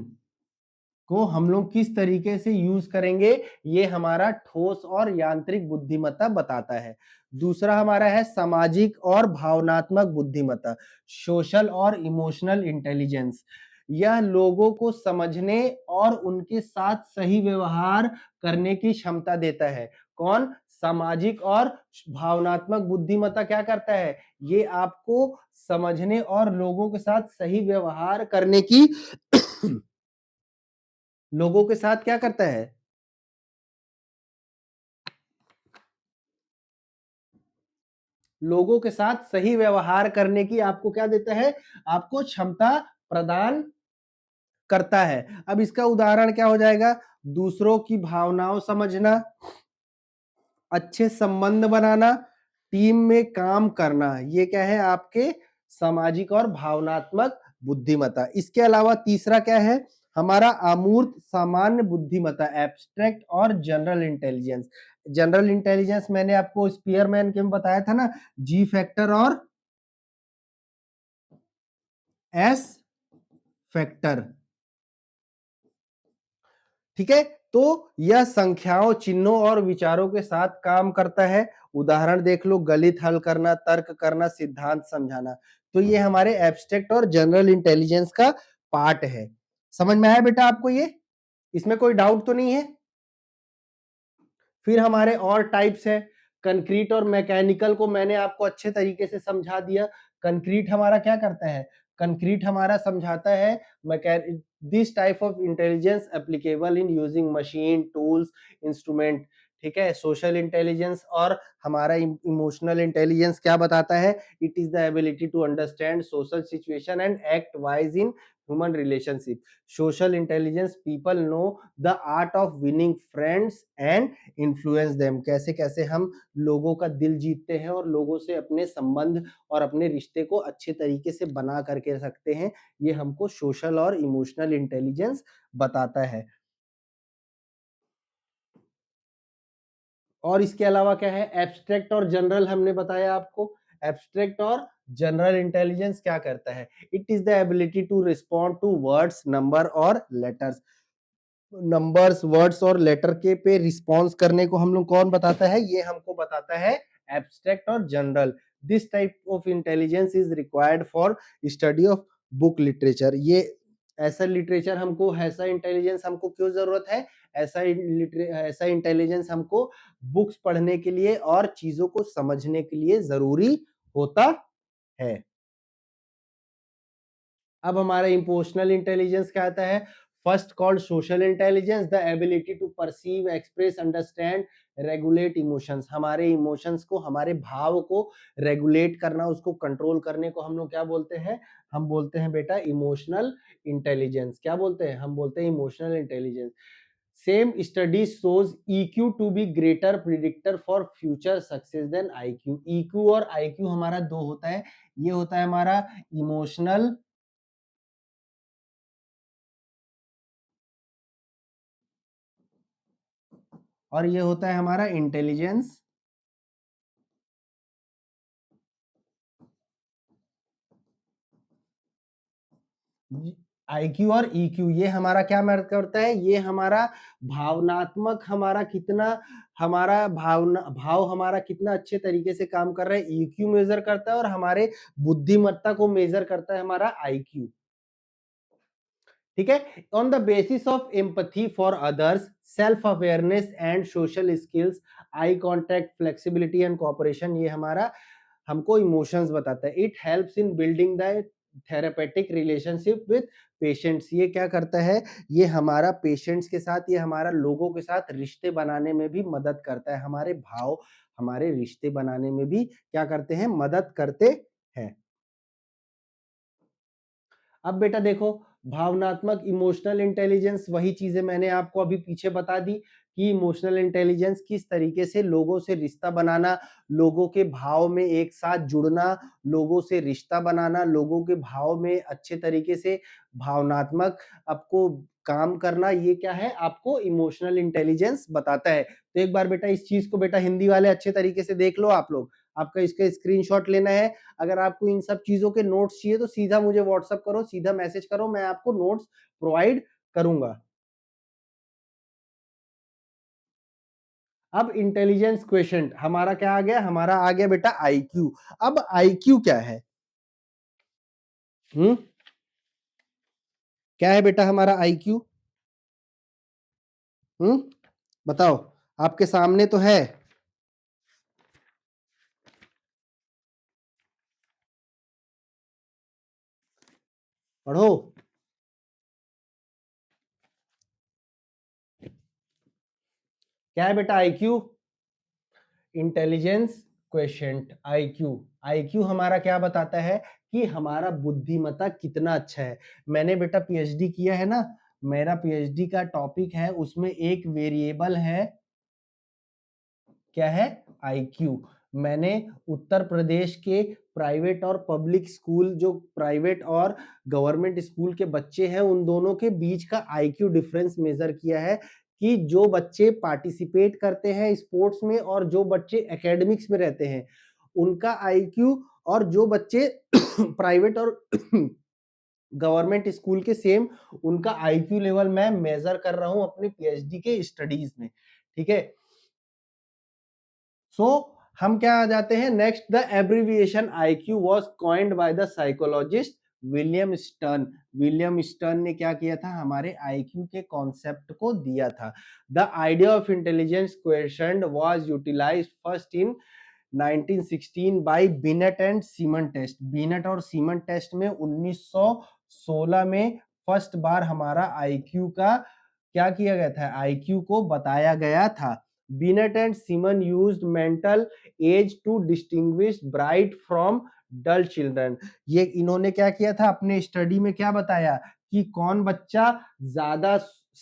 को हम लोग किस तरीके से यूज करेंगे, ये हमारा ठोस और यांत्रिक बुद्धिमत्ता बताता है। दूसरा हमारा है सामाजिक और भावनात्मक बुद्धिमत्ता, सोशल और इमोशनल इंटेलिजेंस। यह लोगों को समझने और उनके साथ सही व्यवहार करने की क्षमता देता है। कौन, सामाजिक और भावनात्मक बुद्धिमत्ता क्या करता है, ये आपको समझने और लोगों के साथ सही व्यवहार करने की लोगों के साथ क्या करता है, लोगों के साथ सही व्यवहार करने की आपको क्या देता है, आपको क्षमता प्रदान करता है। अब इसका उदाहरण क्या हो जाएगा, दूसरों की भावनाओं समझना, अच्छे संबंध बनाना, टीम में काम करना, ये क्या है आपके सामाजिक और भावनात्मक बुद्धिमत्ता। इसके अलावा तीसरा क्या है, हमारा अमूर्त सामान्य बुद्धिमत्ता, एब्स्ट्रैक्ट और जनरल इंटेलिजेंस। जनरल इंटेलिजेंस मैंने आपको स्पीयरमैन के में बताया था ना, जी फैक्टर और एस फैक्टर। ठीक है, तो यह संख्याओं, चिन्हों और विचारों के साथ काम करता है। उदाहरण देख लो, गणित हल करना, तर्क करना, सिद्धांत समझाना। तो ये हमारे एब्स्ट्रैक्ट और जनरल इंटेलिजेंस का पार्ट है। समझ में आया बेटा आपको ये, इसमें कोई डाउट तो नहीं है। फिर हमारे और टाइप्स है, कंक्रीट और मैकेनिकल को मैंने आपको अच्छे तरीके से समझा दिया। कंक्रीट हमारा क्या करता है, कंक्रीट हमारा समझाता है this type of intelligence applicable in using machine, tools, instrument. ठीक है, सोशल इंटेलिजेंस और हमारा इमोशनल इंटेलिजेंस क्या बताता है, it is the ability to understand social situation and act wise in human relationship. Social intelligence, people know the art of winning friends and influence them. कैसे कैसे हम लोगों का दिल जीतते हैं और लोगों से अपने संबंध और अपने रिश्ते को अच्छे तरीके से बना करके रखते हैं, ये हमको सोशल और इमोशनल इंटेलिजेंस बताता है। और इसके अलावा क्या है, एब्स्ट्रैक्ट और जनरल हमने बताया आपको। एब्स्ट्रैक्ट और जनरल इंटेलिजेंस क्या करता है, it is the ability to respond to words, number और लेटर्स। नंबर्स, वर्ड्स और लेटर के पे रिस्पॉन्स करने को हम लोग कौन बताता है, ये हमको बताता है एब्स्ट्रैक्ट और general. This type of intelligence is required for study of book literature. ये ऐसा लिटरेचर हमको, ऐसा इंटेलिजेंस हमको क्यों जरूरत है? ऐसा इंटेलिजेंस हमको बुक्स पढ़ने के लिए और चीजों को समझने के लिए जरूरी होता है। अब हमारा इमोशनल इंटेलिजेंस क्या आता है? First called social intelligence, the ability to perceive, express, understand, regulate emotions. हमारे इमोशंस को, हमारे भाव को रेगुलेट करना, उसको कंट्रोल करने को हम लोग क्या बोलते हैं? हम बोलते हैं बेटा इमोशनल इंटेलिजेंस। क्या बोलते हैं? हम बोलते हैं emotional intelligence. Same study shows EQ to be greater predictor for future success than IQ। EQ और IQ हमारा दो होता है। ये होता है हमारा इमोशनल और ये होता है हमारा इंटेलिजेंस। आईक्यू और ईक्यू ये हमारा क्या मैटर करता है? ये हमारा भावनात्मक, हमारा कितना, हमारा भाव हमारा कितना अच्छे तरीके से काम कर रहा है, ईक्यू मेजर करता है। और हमारे बुद्धिमत्ता को मेजर करता है हमारा आईक्यू। ठीक है। On the basis of empathy for others, self awareness and social skills, eye contact, flexibility and cooperation, ये हमारा हमको इमोशंस बताता है। It helps in building the therapeutic relationship with patients. ये क्या करता है? ये हमारा पेशेंट्स के साथ, ये हमारा लोगों के साथ रिश्ते बनाने में भी मदद करता है। हमारे भाव हमारे रिश्ते बनाने में भी क्या करते हैं? मदद करते हैं। अब बेटा देखो, भावनात्मक इमोशनल इंटेलिजेंस, वही चीजें मैंने आपको अभी पीछे बता दी कि इमोशनल इंटेलिजेंस किस तरीके से लोगों से रिश्ता बनाना, लोगों के भाव में एक साथ जुड़ना, लोगों से रिश्ता बनाना, लोगों के भाव में अच्छे तरीके से भावनात्मक आपको काम करना, ये क्या है? आपको इमोशनल इंटेलिजेंस बताता है। तो एक बार बेटा इस चीज को बेटा हिंदी वाले अच्छे तरीके से देख लो आप लोग। आपका इसका स्क्रीनशॉट लेना है। अगर आपको इन सब चीजों के नोट्स चाहिए तो सीधा मुझे व्हाट्सअप करो, सीधा मैसेज करो, मैं आपको नोट्स प्रोवाइड करूंगा। अब इंटेलिजेंस क्वेश्चन हमारा क्या आ गया? हमारा आ गया बेटा आईक्यू। अब आईक्यू क्या है? क्या है बेटा हमारा आईक्यू? बताओ, आपके सामने तो है। पढ़ो। क्या है बेटा IQ? Intelligence question IQ. IQ हमारा क्या बताता है? कि हमारा बुद्धिमत्ता कितना अच्छा है। मैंने बेटा पीएचडी किया है ना, मेरा पीएचडी का टॉपिक है, उसमें एक वेरिएबल है, क्या है? आईक्यू। मैंने उत्तर प्रदेश के प्राइवेट और पब्लिक स्कूल, जो प्राइवेट और गवर्नमेंट स्कूल के बच्चे हैं, उन दोनों के बीच का आईक्यू डिफरेंस मेजर किया है कि जो बच्चे पार्टिसिपेट करते हैं स्पोर्ट्स में और जो बच्चे एकेडमिक्स में रहते हैं उनका आईक्यू, और जो बच्चे प्राइवेट और गवर्नमेंट स्कूल के सेम, उनका आईक्यू लेवल मैं मेजर कर रहा हूं अपने पीएचडी के स्टडीज में। ठीक है। सो हम क्या आ जाते हैं next? The abbreviation IQ was coined by the psychologist William stern. William stern ने क्या किया था? हमारे आईक्यू के कॉन्सेप्ट को दिया था। The idea of intelligence question was utilized first in 1916 by Binet and Simon test. Binet और सीमन टेस्ट में 1916 में फर्स्ट बार हमारा आईक्यू का क्या किया गया था? आईक्यू को बताया गया था। Binet and Simon used mental age to distinguish bright from dull children. ये इन्होंने क्या किया था अपने स्टडी में? क्या बताया कि कौन बच्चा ज्यादा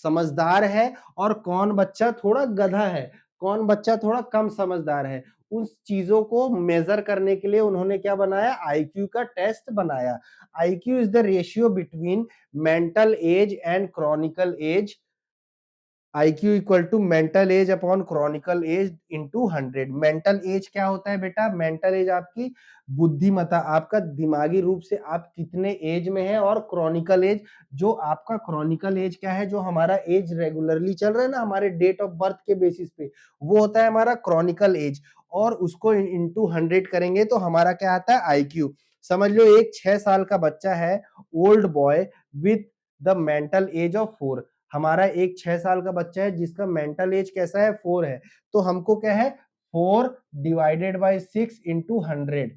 समझदार है और कौन बच्चा थोड़ा गधा है, कौन बच्चा थोड़ा कम समझदार है। उस चीजों को मेजर करने के लिए उन्होंने क्या बनाया? आईक्यू का टेस्ट बनाया। IQ is the ratio between mental age and chronical age. IQ equal to mental age upon chronical age into 100। Mental age क्या होता है बेटा? मेंटल एज आपकी बुद्धिमत्ता, आपका दिमागी रूप से आप कितने एज में है, और क्रॉनिकल एज, जो आपका क्रॉनिकल एज क्या है, जो हमारा एज रेगुलरली चल रहा है ना हमारे डेट ऑफ बर्थ के बेसिस पे, वो होता है हमारा क्रॉनिकल एज, और उसको इंटू 100 करेंगे तो हमारा क्या आता है? IQ। समझ लो एक 6 साल का बच्चा है, old boy with the mental as of 4। हमारा एक 6 साल का बच्चा है जिसका मेंटल एज कैसा है? 4 है। तो हमको क्या है? 4 डिवाइडेड बाई 6 इंटू 100,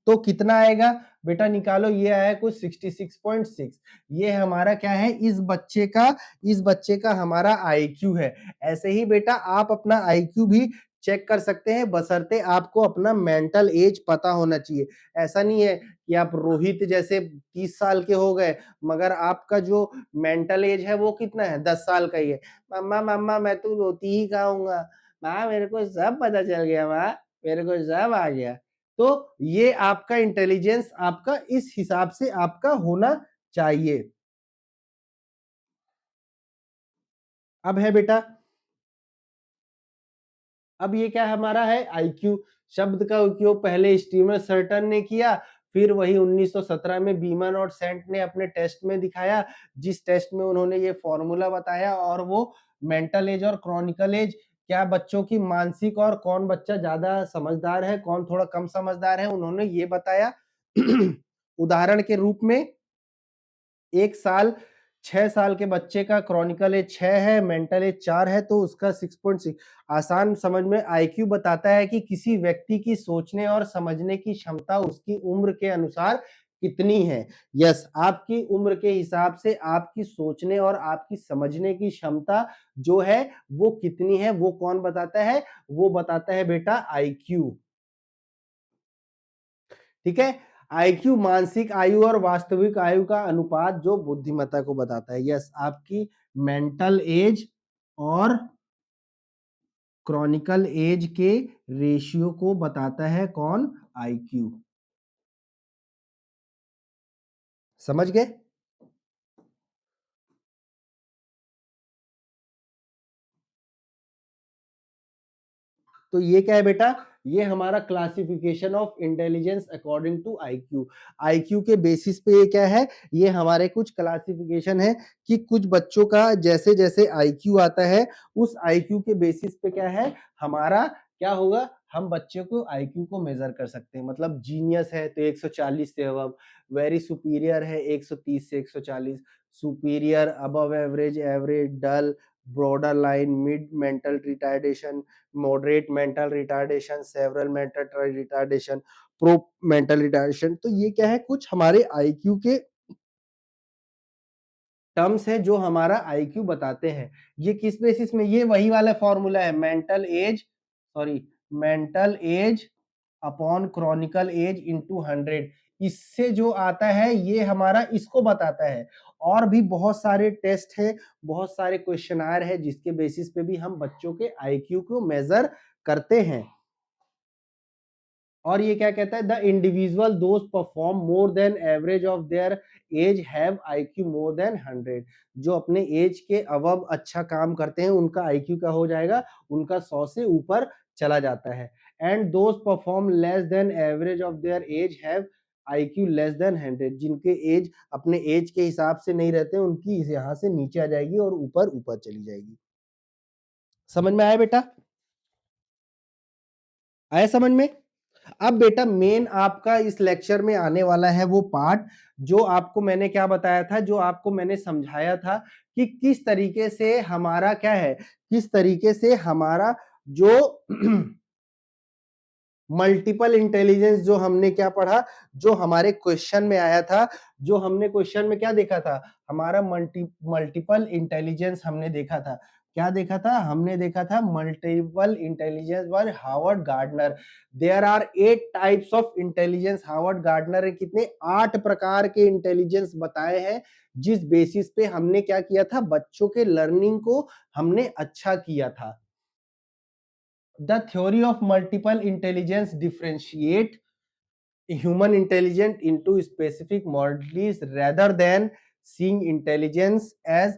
तो कितना आएगा बेटा? निकालो, ये आया कुछ 66.6। ये हमारा क्या है? इस बच्चे का हमारा आईक्यू है। ऐसे ही बेटा आप अपना आईक्यू भी चेक कर सकते हैं, बशर्ते आपको अपना मेंटल एज पता होना चाहिए। ऐसा नहीं है कि आप रोहित जैसे 30 साल के हो गए मगर आपका जो मेंटल एज है वो कितना है? 10 साल का ही है। मम्मा मम्मा मैं तो रोटी ही खाऊंगा, माँ मेरे को सब पता चल गया, माँ मेरे को सब आ गया। तो ये आपका इंटेलिजेंस आपका इस हिसाब से आपका होना चाहिए। अब है बेटा, अब ये क्या हमारा है? आईक्यू। शब्द का उपयोग पहले स्टीमर सर्टन ने किया, फिर वही 1917 में बीमन और सेंट ने अपने टेस्ट में दिखाया, जिस टेस्ट में उन्होंने ये फॉर्मूला बताया, और वो मेंटल एज और क्रॉनिकल एज, क्या बच्चों की मानसिक, और कौन बच्चा ज्यादा समझदार है, कौन थोड़ा कम समझदार है, उन्होंने ये बताया। उदाहरण के रूप में, एक साल 6 साल के बच्चे का क्रॉनिकल एज 6 है, मेंटल एज 4 है, तो उसका 6.6। आसान समझ में, आईक्यू बताता है कि किसी व्यक्ति की सोचने और समझने की क्षमता उसकी उम्र के अनुसार कितनी है। यस, आपकी उम्र के हिसाब से आपकी सोचने और आपकी समझने की क्षमता जो है वो कितनी है, वो कौन बताता है? वो बताता है बेटा आईक्यू। ठीक है। आईक्यू मानसिक आयु और वास्तविक आयु का अनुपात जो बुद्धिमत्ता को बताता है। यस, आपकी मेंटल एज और क्रॉनिकल एज के रेशियो को बताता है कौन? आईक्यू। समझ गए? तो ये क्या है बेटा? ये हमारा classification of intelligence according to IQ. IQ के बेसिस पे ये क्या है? ये हमारे कुछ क्लासिफिकेशन है कि कुछ बच्चों का जैसे जैसे आईक्यू आता है, उस आईक्यू के बेसिस पे क्या है हमारा, क्या होगा, हम बच्चे को आईक्यू को मेजर कर सकते हैं। मतलब जीनियस है तो 140 से अबव, वेरी सुपीरियर है 130 से 140, superior, above average, average, dull, borderline, mild mental retardation, moderate mental retardation, several mental retardation, pro mental retardation. तो ये क्या है? कुछ हमारे आईक्यू के टर्म्स है जो हमारा आईक्यू बताते हैं। ये किस बेसिस में? ये वही वाला फॉर्मूला है, mental age upon chronical age into 100। इससे जो आता है ये हमारा इसको बताता है। और भी बहुत सारे टेस्ट है, बहुत सारे क्वेश्चनायर है जिसके बेसिस पे भी हम बच्चों के आईक्यू को मेजर करते हैं। और ये क्या कहता है? The individual those perform more than average of their age have IQ more than 100। जो अपने एज के अबव अच्छा काम करते हैं उनका आईक्यू क्या हो जाएगा? उनका 100 से ऊपर चला जाता है। And those perform less than average of their age have IQ less than 100। जिनके एज अपने एज के हिसाब से नहीं रहते उनकी यहाँ से नीचे आ जाएगी और ऊपर ऊपर चली जाएगी। समझ में आया बेटा? आया समझ में? अब बेटा मेन आपका इस लेक्चर में आने वाला है वो पार्ट जो आपको मैंने क्या बताया था, जो आपको मैंने समझाया था कि किस तरीके से हमारा क्या है, किस तरीके से हमारा जो मल्टीपल इंटेलिजेंस जो हमने क्या पढ़ा, जो हमारे क्वेश्चन में आया था, जो हमने क्वेश्चन में क्या देखा था, हमारा मल्टीपल इंटेलिजेंस हमने देखा था। क्या देखा था? हमने देखा था multiple intelligence by Howard Gardner. There are 8 types of intelligence. Howard Gardner ने कितने 8 प्रकार के इंटेलिजेंस बताए हैं, जिस बेसिस पे हमने क्या किया था, बच्चों के लर्निंग को हमने अच्छा किया था। The theory of multiple intelligence differentiate human intelligence into specific modalities rather than seeing intelligence as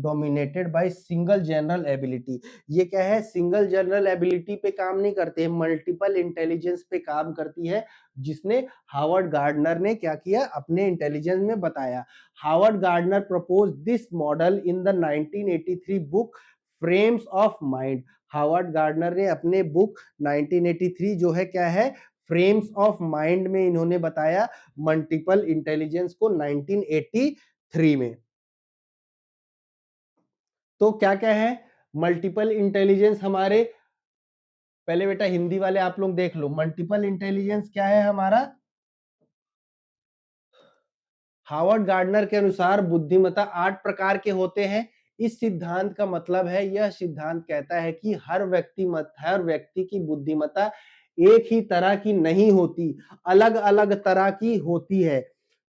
dominated by single general ability। ये क्या है, सिंगल जनरल एबिलिटी पे काम नहीं करते हैं, मल्टीपल इंटेलिजेंस पे काम करती है, जिसने हार्वर्ड गार्डनर ने क्या किया, अपने इंटेलिजेंस में बताया। Harvard gardener propose this model in the 1983 book frames of mind. Harvard gardener ने अपने बुक 1983 जो है क्या है, फ्रेम्स ऑफ माइंड में इन्होंने बताया मल्टीपल इंटेलिजेंस को 1983 में। तो क्या क्या है मल्टीपल इंटेलिजेंस हमारे, पहले बेटा हिंदी वाले आप लोग देख लो, मल्टीपल इंटेलिजेंस क्या है हमारा। हार्वर्ड गार्डनर के अनुसार बुद्धिमत्ता 8 प्रकार के होते हैं। इस सिद्धांत का मतलब है, यह सिद्धांत कहता है कि हर व्यक्ति की बुद्धिमत्ता एक ही तरह की नहीं होती, अलग अलग तरह की होती है।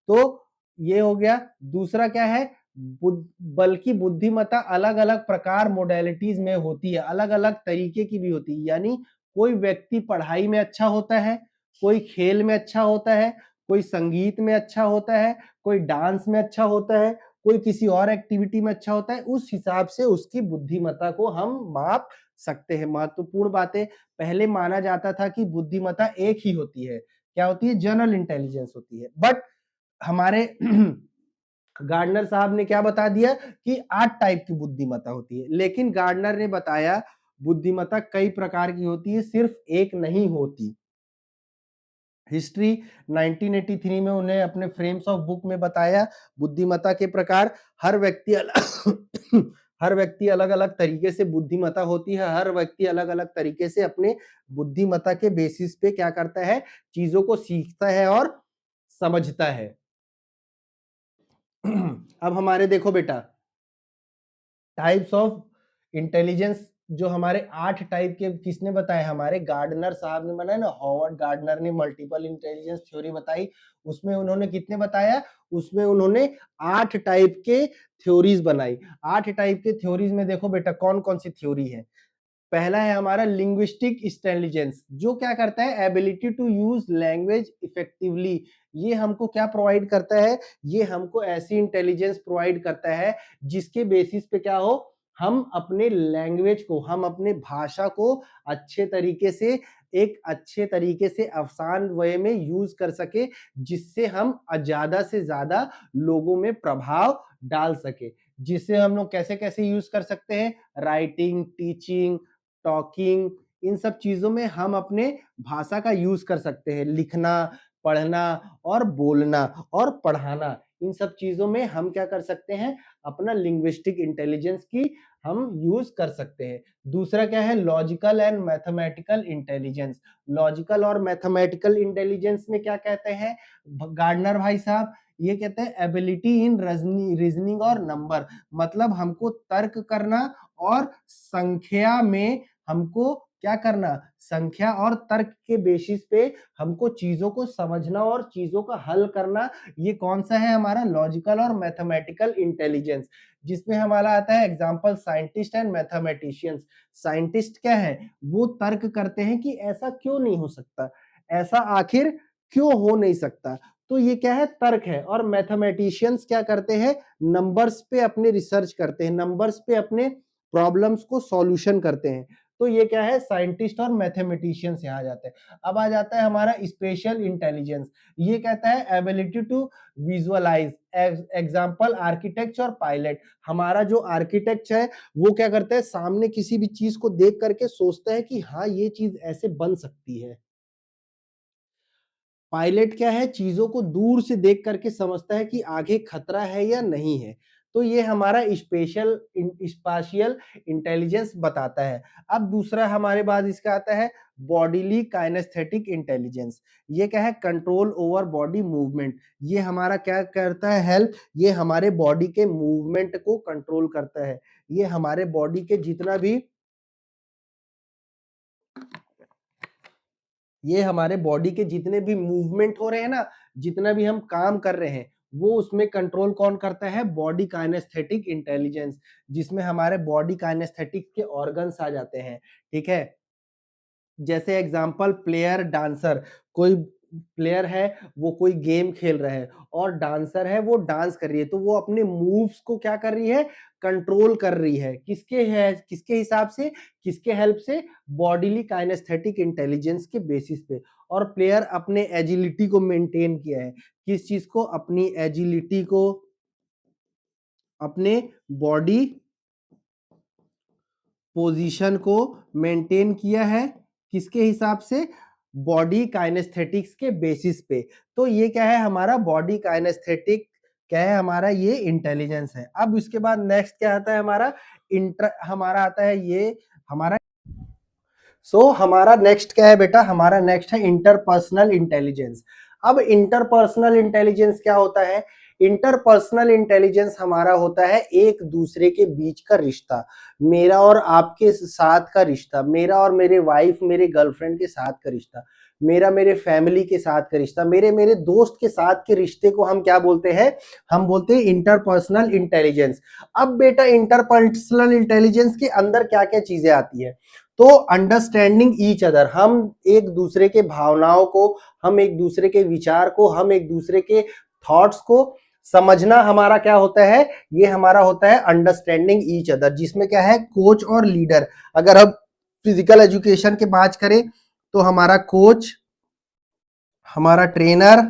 तो ये हो गया। दूसरा क्या है, बल्कि बुद्धिमत्ता अलग अलग प्रकार मोडेलिटीज में होती है, अलग अलग तरीके की भी होती है। यानी कोई व्यक्ति पढ़ाई में अच्छा होता है, कोई खेल में अच्छा होता है, कोई संगीत में अच्छा होता है, कोई डांस में अच्छा होता है, कोई किसी और एक्टिविटी में अच्छा होता है। उस हिसाब से उसकी बुद्धिमत्ता को हम माप सकते हैं। महत्वपूर्ण बातें, पहले माना जाता था कि बुद्धिमत्ता एक ही होती है, क्या होती है, जनरल इंटेलिजेंस होती है। बट हमारे गार्डनर साहब ने क्या बता दिया कि 8 टाइप की बुद्धिमत्ता होती है। लेकिन गार्डनर ने बताया बुद्धिमत्ता कई प्रकार की होती है, सिर्फ एक नहीं होती। हिस्ट्री 1983 में उन्हें अपने फ्रेम्स ऑफ बुक में बताया बुद्धिमत्ता के प्रकार। हर व्यक्ति हर व्यक्ति अलग अलग तरीके से बुद्धिमत्ता होती है, हर व्यक्ति अलग अलग तरीके से अपने बुद्धिमत्ता के बेसिस पे क्या करता है, चीजों को सीखता है और समझता है। अब हमारे देखो बेटा, टाइप्स ऑफ इंटेलिजेंस जो हमारे 8 टाइप के किसने बताए, हमारे गार्डनर साहब ने बनाया ना, हॉवर्ड गार्डनर ने मल्टीपल इंटेलिजेंस थ्योरी बताई। उसमें उन्होंने कितने बताया, उसमें उन्होंने 8 टाइप के थ्योरीज बनाई। 8 टाइप के थ्योरीज में देखो बेटा कौन कौन सी थ्योरी है। पहला है हमारा लिंग्विस्टिक इंटेलिजेंस, जो क्या करता है, ability to use language effectively. ये हमको क्या प्रोवाइड करता है, ये हमको ऐसी इंटेलिजेंस प्रोवाइड करता है जिसके बेसिस पे क्या हो, हम अपने लैंग्वेज को, हम अपने भाषा को अच्छे तरीके से, एक अच्छे तरीके से आसान वे में यूज कर सके, जिससे हम ज्यादा से ज्यादा लोगों में प्रभाव डाल सके। जिससे हम लोग कैसे कैसे यूज कर सकते हैं, राइटिंग, टीचिंग, टॉकिंग, इन सब चीजों में हम अपने भाषा का यूज कर सकते हैं। लिखना, पढ़ना और बोलना और पढ़ाना, इन सब चीजों में हम क्या कर सकते हैं, अपना लिंग्विस्टिक इंटेलिजेंस की हम यूज कर सकते हैं। दूसरा क्या है, logical and mathematical intelligence. Logical और मैथमेटिकल इंटेलिजेंस में क्या कहते हैं गार्डनर भाई साहब, ये कहते हैं एबिलिटी इन रीजनिंग और नंबर। मतलब हमको तर्क करना और संख्या में हमको क्या करना, संख्या और तर्क के बेसिस पे हमको चीजों को समझना और चीजों का हल करना। ये कौन सा है, हमारा लॉजिकल और मैथमेटिकल इंटेलिजेंस। जिसमें हमारा आता है example scientist and mathematicians. Scientist क्या है, वो तर्क करते हैं कि ऐसा क्यों नहीं हो सकता, ऐसा आखिर क्यों हो नहीं सकता। तो ये क्या है, तर्क है। और मैथमेटिशियंस क्या करते हैं, नंबर्स पे अपने रिसर्च करते हैं, नंबर्स पे अपने प्रॉब्लम्स को सॉल्यूशन करते हैं। तो ये क्या है, साइंटिस्ट और मैथमेटिशियंस यहाँ आ जाते हैं। अब आ जाता है हमारा स्पेशल इंटेलिजेंस। ये कहता है ability to visualize, example architect और पायलट। हमारा जो आर्किटेक्ट है वो क्या करता है, सामने किसी भी चीज को देख करके सोचता है कि हाँ ये चीज ऐसे बन सकती है। पायलट क्या है, चीजों को दूर से देख करके समझता है कि आगे खतरा है या नहीं है। तो ये हमारा स्पेशियल इंटेलिजेंस बताता है। अब दूसरा हमारे बाद इसका आता है बॉडीली काइनेस्थेटिक इंटेलिजेंस। ये क्या है, कंट्रोल ओवर बॉडी मूवमेंट। ये हमारा क्या करता है, हेल्प, ये हमारे बॉडी के मूवमेंट को कंट्रोल करता है। ये हमारे बॉडी के जितना भी, ये हमारे बॉडी के जितने भी मूवमेंट हो रहे हैं ना, जितना भी हम काम कर रहे हैं, वो उसमें कंट्रोल कौन करता है, बॉडी काइनेस्थेटिक इंटेलिजेंस। जिसमें हमारे बॉडी काइनेस्थेटिक के ऑर्गन्स आ जाते हैं। ठीक है, जैसे एग्जांपल प्लेयर, डांसर। कोई प्लेयर है वो कोई गेम खेल रहा है और डांसर है वो डांस कर रही है, तो वो अपने मूव्स को क्या कर रही है, कंट्रोल कर रही है, किसके हिसाब से, किसके हेल्प से, बॉडीली काइनेस्थेटिक इंटेलिजेंस के बेसिस पे। और प्लेयर अपने एजिलिटी को मेंटेन किया है, किस चीज को, अपनी एजिलिटी को, अपने बॉडी पोजीशन को मेंटेन किया है, किसके हिसाब से, बॉडी काइनेस्थेटिक्स के बेसिस पे। तो ये क्या है हमारा बॉडी काइनेस्थेटिक, क्या है हमारा, ये इंटेलिजेंस है। अब इसके बाद नेक्स्ट क्या आता है हमारा, हमारा आता है ये हमारा हमारा नेक्स्ट क्या है बेटा, हमारा नेक्स्ट है इंटरपर्सनल इंटेलिजेंस। अब इंटरपर्सनल इंटेलिजेंस क्या होता है, इंटरपर्सनल इंटेलिजेंस हमारा होता है एक दूसरे के बीच का रिश्ता, मेरा और आपके साथ का रिश्ता, मेरा और मेरे वाइफ मेरे गर्लफ्रेंड के साथ का रिश्ता, मेरा मेरे फैमिली के साथ का रिश्ता, मेरे मेरे दोस्त के साथ के रिश्ते को हम क्या बोलते हैं, हम बोलते हैं इंटरपर्सनल इंटेलिजेंस। अब बेटा इंटरपर्सनल इंटेलिजेंस के अंदर क्या क्या चीजें आती है, तो अंडरस्टैंडिंग ईच अदर, हम एक दूसरे के भावनाओं को, हम एक दूसरे के विचार को, हम एक दूसरे के थॉट्स को समझना हमारा क्या होता है, ये हमारा होता है अंडरस्टैंडिंग ईच अदर, जिसमें क्या है कोच और लीडर। अगर हम फिजिकल एजुकेशन की बात करें तो हमारा कोच, हमारा ट्रेनर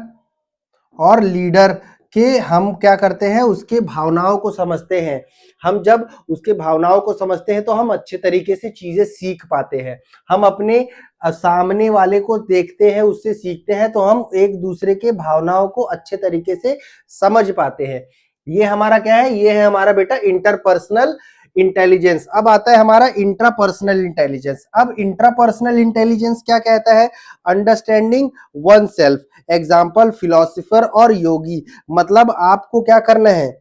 और लीडर के हम क्या करते हैं, उसके भावनाओं को समझते हैं। हम जब उसके भावनाओं को समझते हैं तो हम अच्छे तरीके से चीजें सीख पाते हैं। हम अपने सामने वाले को देखते हैं, उससे सीखते हैं, तो हम एक दूसरे के भावनाओं को अच्छे तरीके से समझ पाते हैं। ये हमारा क्या है, ये है हमारा बेटा इंटरपर्सनल इंटेलिजेंस। अब आता है हमारा इंट्रापर्सनल इंटेलिजेंस। अब इंट्रापर्सनल इंटेलिजेंस क्या कहता है, understanding one self, example philosopher और योगी। मतलब आपको क्या करना है,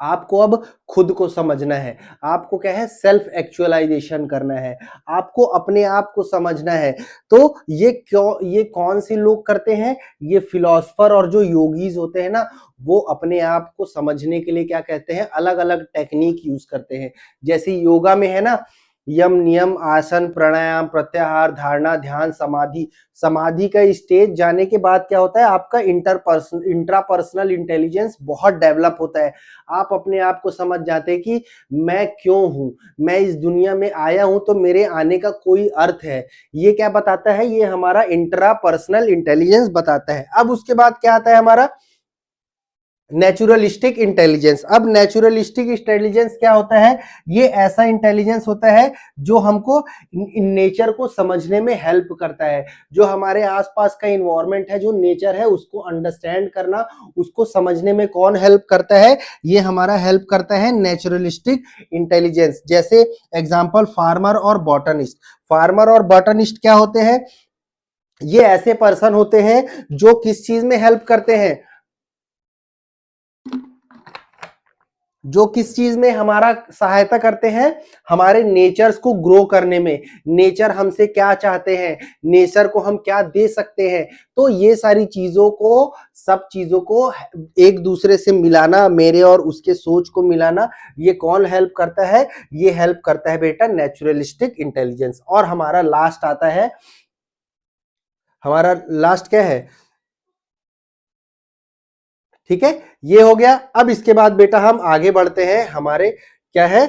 आपको अब खुद को समझना है, आपको क्या है सेल्फ एक्चुअलाइजेशन करना है, आपको अपने आप को समझना है। तो ये कौन से लोग करते हैं, ये फिलोसोफर और जो योगीज होते हैं ना, वो अपने आप को समझने के लिए क्या कहते हैं, अलग अलग टेक्निक यूज करते हैं। जैसे योगा में है ना, यम नियम आसन प्राणायाम प्रत्याहार धारणा ध्यान समाधि, समाधि का स्टेज जाने के बाद क्या होता है, आपका इंट्रापर्सनल इंटेलिजेंस बहुत डेवलप होता है। आप अपने आप को समझ जाते हैं कि मैं क्यों हूं, मैं इस दुनिया में आया हूं तो मेरे आने का कोई अर्थ है। ये क्या बताता है, ये हमारा इंट्रापर्सनल इंटेलिजेंस बताता है। अब उसके बाद क्या आता है हमारा नेचुरलिस्टिक इंटेलिजेंस। अब नेचुरलिस्टिक इंटेलिजेंस क्या होता है, ये ऐसा इंटेलिजेंस होता है जो हमको नेचर को समझने में हेल्प करता है, जो हमारे आसपास का इन्वायरमेंट है, जो नेचर है, उसको अंडरस्टैंड करना, उसको समझने में कौन हेल्प करता है, ये हमारा हेल्प करता है नेचुरलिस्टिक इंटेलिजेंस। जैसे एग्जांपल फार्मर और बॉटनिस्ट। फार्मर और बॉटनिस्ट क्या होते हैं, ये ऐसे पर्सन होते हैं जो किस चीज में हेल्प करते हैं, जो किस चीज में हमारा सहायता करते हैं, हमारे नेचर्स को ग्रो करने में, नेचर हमसे क्या चाहते हैं, नेचर को हम क्या दे सकते हैं। तो ये सारी चीजों को, सब चीजों को एक दूसरे से मिलाना, मेरे और उसके सोच को मिलाना, ये कौन हेल्प करता है, ये हेल्प करता है बेटा नेचुरलिस्टिक इंटेलिजेंस। और हमारा लास्ट आता है, हमारा लास्ट क्या है, ठीक है, ये हो गया। अब इसके बाद बेटा हम आगे बढ़ते हैं, हमारे क्या है,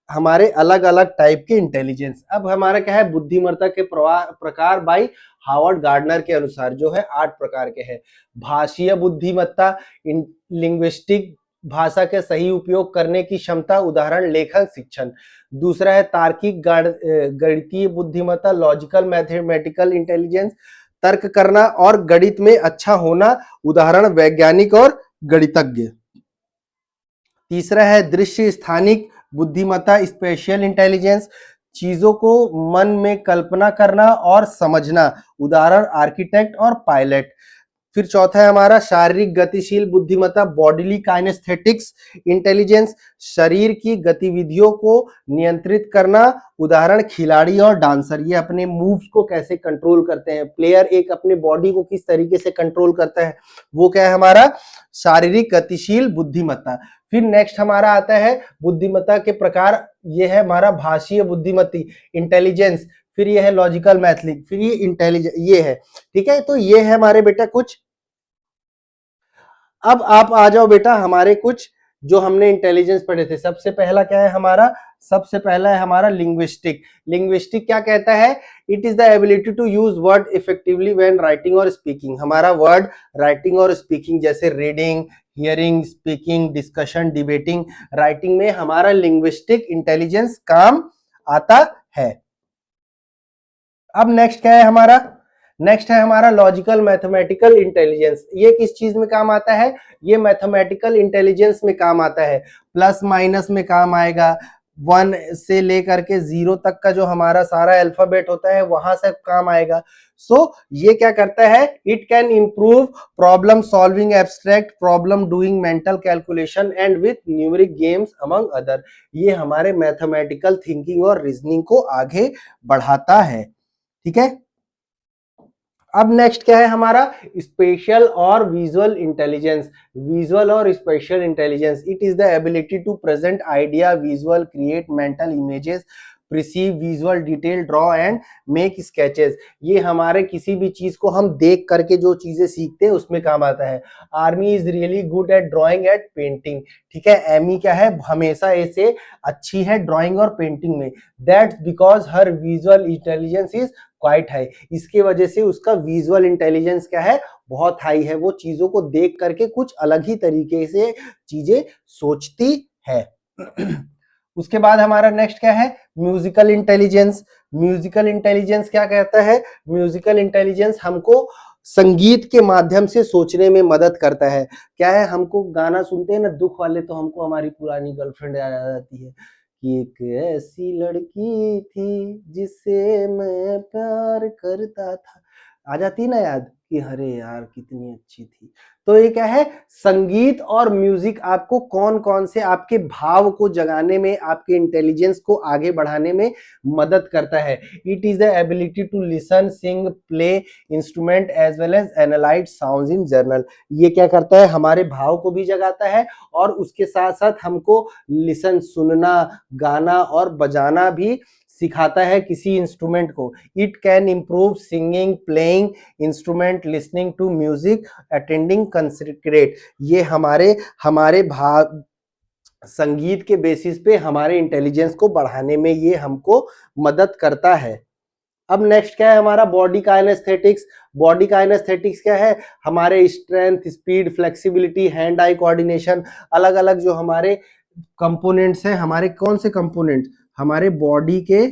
हमारे अलग अलग टाइप के इंटेलिजेंस। अब हमारा क्या है, बुद्धिमत्ता के प्रकार बाई हावर्ड गार्डनर के अनुसार जो है 8 प्रकार के हैं। भाषीय बुद्धिमत्ता, लिंग्विस्टिक, भाषा के सही उपयोग करने की क्षमता, उदाहरण लेखन शिक्षण। दूसरा है तार्किक गणितीय बुद्धिमत्ता, लॉजिकल मैथमेटिकल इंटेलिजेंस, तर्क करना और गणित में अच्छा होना, उदाहरण वैज्ञानिक और गणितज्ञ। तीसरा है दृश्य स्थानिक बुद्धिमत्ता, स्पेशियल इंटेलिजेंस, चीजों को मन में कल्पना करना और समझना, उदाहरण आर्किटेक्ट और पायलट। फिर चौथा है हमारा शारीरिक गतिशील बुद्धिमत्ता, बॉडीली काइनेस्थेटिक्स इंटेलिजेंस, शरीर की गतिविधियों को नियंत्रित करना, उदाहरण खिलाड़ी और डांसर, ये अपने मूव्स को कैसे कंट्रोल करते हैं, प्लेयर एक अपने बॉडी को किस तरीके से कंट्रोल करता है, वो क्या है हमारा शारीरिक गतिशील बुद्धिमत्ता। फिर नेक्स्ट हमारा आता है बुद्धिमत्ता के प्रकार, ये है हमारा भाषीय बुद्धिमत्ता इंटेलिजेंस, फिर ये है लॉजिकल मैथलिंग, फिर ये इंटेलिजेंस, ये है, ठीक है। तो ये है हमारे बेटा कुछ। अब आप आ जाओ बेटा हमारे कुछ जो हमने इंटेलिजेंस पढ़े थे। सबसे पहला क्या है हमारा, सबसे पहला है हमारा लिंग्विस्टिक। लिंग्विस्टिक क्या कहता है, it is the ability to use word effectively when writing और स्पीकिंग। हमारा वर्ड राइटिंग और स्पीकिंग जैसे reading, hearing, speaking, discussion, debating, writing में हमारा लिंग्विस्टिक इंटेलिजेंस काम आता है। अब नेक्स्ट क्या है हमारा, नेक्स्ट है हमारा लॉजिकल मैथमेटिकल इंटेलिजेंस। ये किस चीज में काम आता है, ये मैथमेटिकल इंटेलिजेंस में काम आता है। प्लस माइनस में काम आएगा, 1 से लेकर के 0 तक का जो हमारा सारा अल्फाबेट होता है वहां से काम आएगा। सो ये क्या करता है, it can improve problem solving, abstract problem doing, mental calculation and with numeric games among other. ये हमारे मैथमेटिकल थिंकिंग और रीजनिंग को आगे बढ़ाता है, ठीक है। अब नेक्स्ट क्या है हमारा, स्पेशल और विजुअल इंटेलिजेंस। विजुअल और spatial intelligence, it is the ability to present idea, visual, create mental images, perceive visual detail, draw and make sketches. ये हमारे किसी भी चीज को हम देख करके जो चीजें सीखते हैं उसमें काम आता है। Amy is really good at drawing at painting, ठीक है। एमी क्या है, हमेशा ऐसे अच्छी है ड्राइंग और पेंटिंग में। That's because her visual intelligence is quite high. इसके वजह से उसका विजुअल इंटेलिजेंस क्या है, बहुत हाई है। वो चीजों को देख करके कुछ अलग ही तरीके से चीजें सोचती है। उसके बाद हमारा नेक्स्ट क्या है, म्यूजिकल इंटेलिजेंस। म्यूजिकल इंटेलिजेंस क्या कहता है, म्यूजिकल इंटेलिजेंस हमको संगीत के माध्यम से सोचने में मदद करता है। क्या है, हमको गाना सुनते हैं ना दुख वाले, तो हमको हमारी पुरानी गर्लफ्रेंड याद आ जाती है कि एक ऐसी लड़की थी जिससे मैं प्यार करता था, आ जाती है ना याद कि अरे यार कितनी अच्छी थी। तो ये क्या है, संगीत और म्यूजिक आपको कौन कौन से आपके भाव को जगाने में, आपके इंटेलिजेंस को आगे बढ़ाने में मदद करता है। It is the ability to listen, sing, play instrument as well as analyse sounds in general. ये क्या करता है, हमारे भाव को भी जगाता है और उसके साथ साथ हमको लिसन, सुनना, गाना और बजाना भी सिखाता है किसी इंस्ट्रूमेंट को। It can improve singing, playing instrument, listening to music, attending concert. ये हमारे हमारे भाव संगीत के बेसिस पे हमारे इंटेलिजेंस को बढ़ाने में ये हमको मदद करता है। अब नेक्स्ट क्या है हमारा, बॉडी काइनेस्थेटिक्स। बॉडी काइनेस्थेटिक्स क्या है, हमारे strength, speed, flexibility, hand eye coordination, अलग अलग जो हमारे कंपोनेंट्स हैं, हमारे कौन से कंपोनेंट्स, हमारे बॉडी के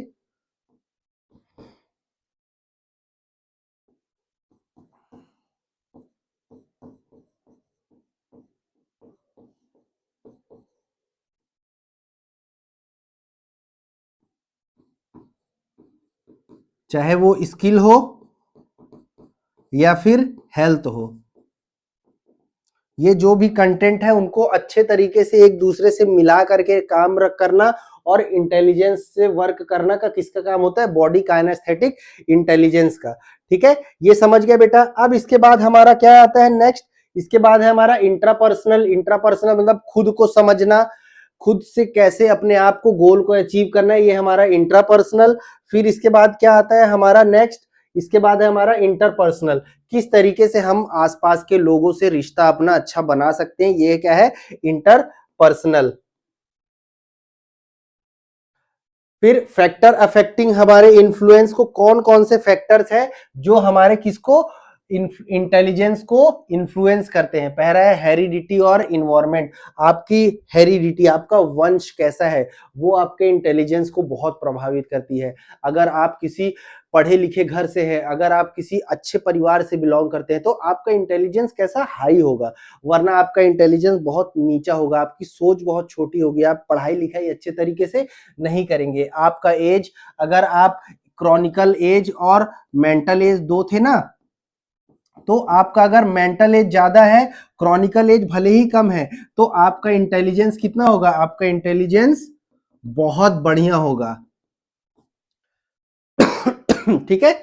चाहे वो स्किल हो या फिर हेल्थ हो, ये जो भी कंटेंट है उनको अच्छे तरीके से एक दूसरे से मिला करके काम करना और इंटेलिजेंस से वर्क करना का किसका काम होता है, बॉडी काइनेस्थेटिक इंटेलिजेंस का, ठीक है। ये समझ गया बेटा। अब इसके बाद हमारा क्या आता है नेक्स्ट, इसके बाद है हमारा इंट्रापर्सनल। इंट्रापर्सनल मतलब खुद को समझना, खुद से कैसे अपने आप को गोल को अचीव करना है, ये हमारा इंट्रापर्सनल। फिर इसके बाद क्या आता है हमारा नेक्स्ट, इसके बाद है हमारा इंटरपर्सनल, किस तरीके से हम आसपास के लोगों से रिश्ता अपना अच्छा बना सकते हैं, ये क्या है, इंटरपर्सनल। फिर फैक्टर अफेक्टिंग हमारे इन्फ्लुएंस को, कौन कौन से फैक्टर्स हैं जो हमारे किसको, इंटेलिजेंस को इन्फ्लुएंस करते हैं। पहला है हेरिडिटी और इन्वायरमेंट। आपकी हेरिडिटी, आपका वंश कैसा है, वो आपके इंटेलिजेंस को बहुत प्रभावित करती है। अगर आप किसी पढ़े लिखे घर से हैं, अगर आप किसी अच्छे परिवार से बिलोंग करते हैं, तो आपका इंटेलिजेंस कैसा, हाई होगा। वरना आपका इंटेलिजेंस बहुत नीचा होगा, आपकी सोच बहुत छोटी होगी, आप पढ़ाई लिखाई अच्छे तरीके से नहीं करेंगे। आपका एज, अगर आप क्रॉनिकल एज और मेंटल एज दो थे ना, तो आपका अगर मेंटल एज ज्यादा है, क्रॉनिकल एज भले ही कम है, तो आपका इंटेलिजेंस कितना होगा, आपका इंटेलिजेंस बहुत बढ़िया होगा। ठीक है।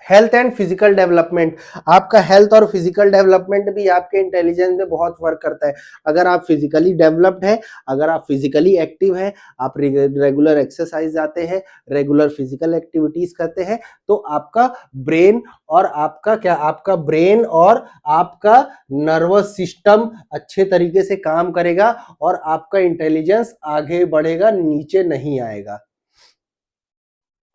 हेल्थ एंड फिजिकल डेवलपमेंट, आपका हेल्थ और फिजिकल डेवलपमेंट भी आपके इंटेलिजेंस में बहुत वर्क करता है। अगर आप फिजिकली डेवलप्ड है, अगर आप फिजिकली एक्टिव है, आप रेगुलर एक्सरसाइज जाते हैं, रेगुलर फिजिकल एक्टिविटीज करते हैं, तो आपका ब्रेन और आपका नर्वस सिस्टम अच्छे तरीके से काम करेगा और आपका इंटेलिजेंस आगे बढ़ेगा, नीचे नहीं आएगा।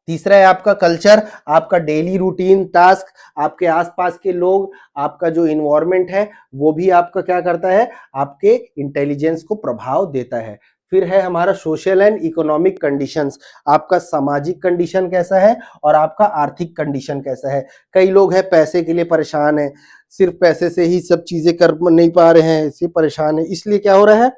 तीसरा है आपका कल्चर, आपका डेली रूटीन टास्क, आपके आसपास के लोग, आपका जो इन्वायरमेंट है वो भी आपका क्या करता है, आपके इंटेलिजेंस को प्रभाव देता है। फिर है हमारा सोशल एंड इकोनॉमिक कंडीशंस, आपका सामाजिक कंडीशन कैसा है और आपका आर्थिक कंडीशन कैसा है। कई लोग हैं पैसे के लिए परेशान है, सिर्फ पैसे से ही सब चीजें कर नहीं पा रहे हैं, इससे परेशान है, इसलिए क्या हो रहा है,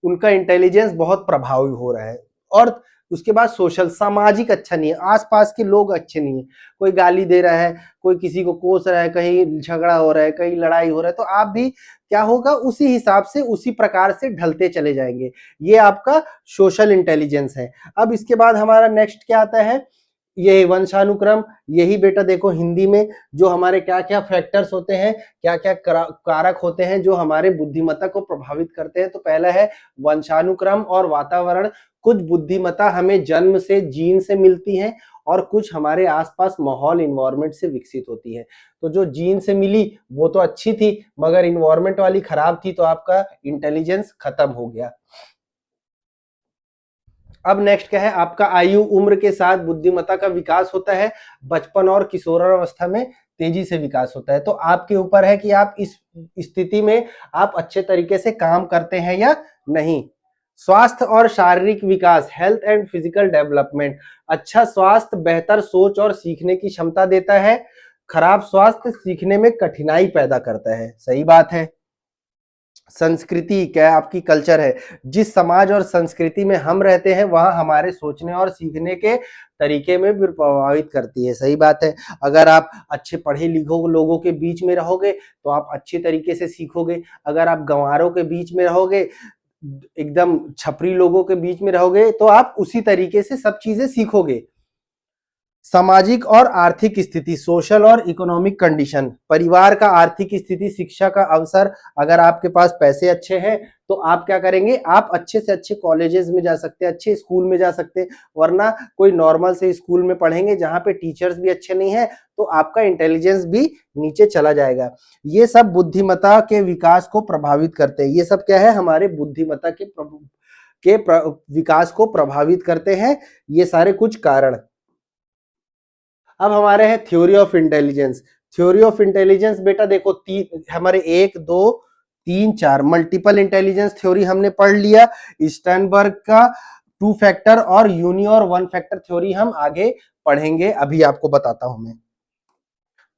उनका इंटेलिजेंस बहुत प्रभावी हो रहा है। और उसके बाद सोशल, सामाजिक अच्छा नहीं है, आसपास के लोग अच्छे नहीं है, कोई गाली दे रहा है, कोई किसी को कोस रहा है, कहीं झगड़ा हो रहा है, कहीं लड़ाई हो रहा है, तो आप भी क्या होगा, उसी हिसाब से उसी प्रकार से ढलते चले जाएंगे। ये आपका सोशल इंटेलिजेंस है। अब इसके बाद हमारा नेक्स्ट क्या आता है, ये वंशानुक्रम। यही बेटा देखो हिंदी में जो हमारे क्या क्या फैक्टर्स होते हैं, क्या क्या कारक होते हैं जो हमारे बुद्धिमत्ता को प्रभावित करते हैं। तो पहला है वंशानुक्रम और वातावरण। कुछ बुद्धिमत्ता हमें जन्म से, जीन से मिलती है और कुछ हमारे आसपास माहौल, इन्वायरमेंट से विकसित होती है। तो जो जीन से मिली वो तो अच्छी थी, मगर इन्वायरमेंट वाली खराब थी, तो आपका इंटेलिजेंस खत्म हो गया। अब नेक्स्ट क्या है, आपका आयु, उम्र के साथ बुद्धिमत्ता का विकास होता है। बचपन और किशोरावस्था में तेजी से विकास होता है। तो आपके ऊपर है कि आप इस स्थिति में आप अच्छे तरीके से काम करते हैं या नहीं। स्वास्थ्य और शारीरिक विकास, हेल्थ एंड फिजिकल डेवलपमेंट। अच्छा स्वास्थ्य बेहतर सोच और सीखने की क्षमता देता है। खराब स्वास्थ्य सीखने में कठिनाई पैदा करता है। सही बात है। संस्कृति क्या है, आपकी कल्चर है। जिस समाज और संस्कृति में हम रहते हैं वहां हमारे सोचने और सीखने के तरीके में भी प्रभावित करती है। सही बात है। अगर आप अच्छे पढ़े लिखे लोगों के बीच में रहोगे तो आप अच्छे तरीके से सीखोगे। अगर आप गंवारों के बीच में रहोगे, एकदम छपरी लोगों के बीच में रहोगे, तो आप उसी तरीके से सब चीजें सीखोगे। सामाजिक और आर्थिक स्थिति, सोशल और इकोनॉमिक कंडीशन, परिवार का आर्थिक स्थिति, शिक्षा का अवसर। अगर आपके पास पैसे अच्छे हैं तो आप क्या करेंगे, आप अच्छे से अच्छे कॉलेजेस में जा सकते हैं, अच्छे स्कूल में जा सकते हैं। वरना कोई नॉर्मल से स्कूल में पढ़ेंगे जहां पे टीचर्स भी अच्छे नहीं है, तो आपका इंटेलिजेंस भी नीचे चला जाएगा। ये सब बुद्धिमत्ता के विकास को प्रभावित करते हैं। ये सब क्या है, हमारे बुद्धिमत्ता के विकास को प्रभावित करते हैं, ये सारे कुछ कारण। अब हमारे हैं theory of intelligence. Theory of intelligence बेटा देखो, हमारे 1 2 3 4 मल्टीपल इंटेलिजेंस थ्योरी हमने पढ़ लिया। स्टर्नबर्ग का 2 फैक्टर और यूनी और 1 फैक्टर थ्योरी हम आगे पढ़ेंगे, अभी आपको बताता हूं मैं।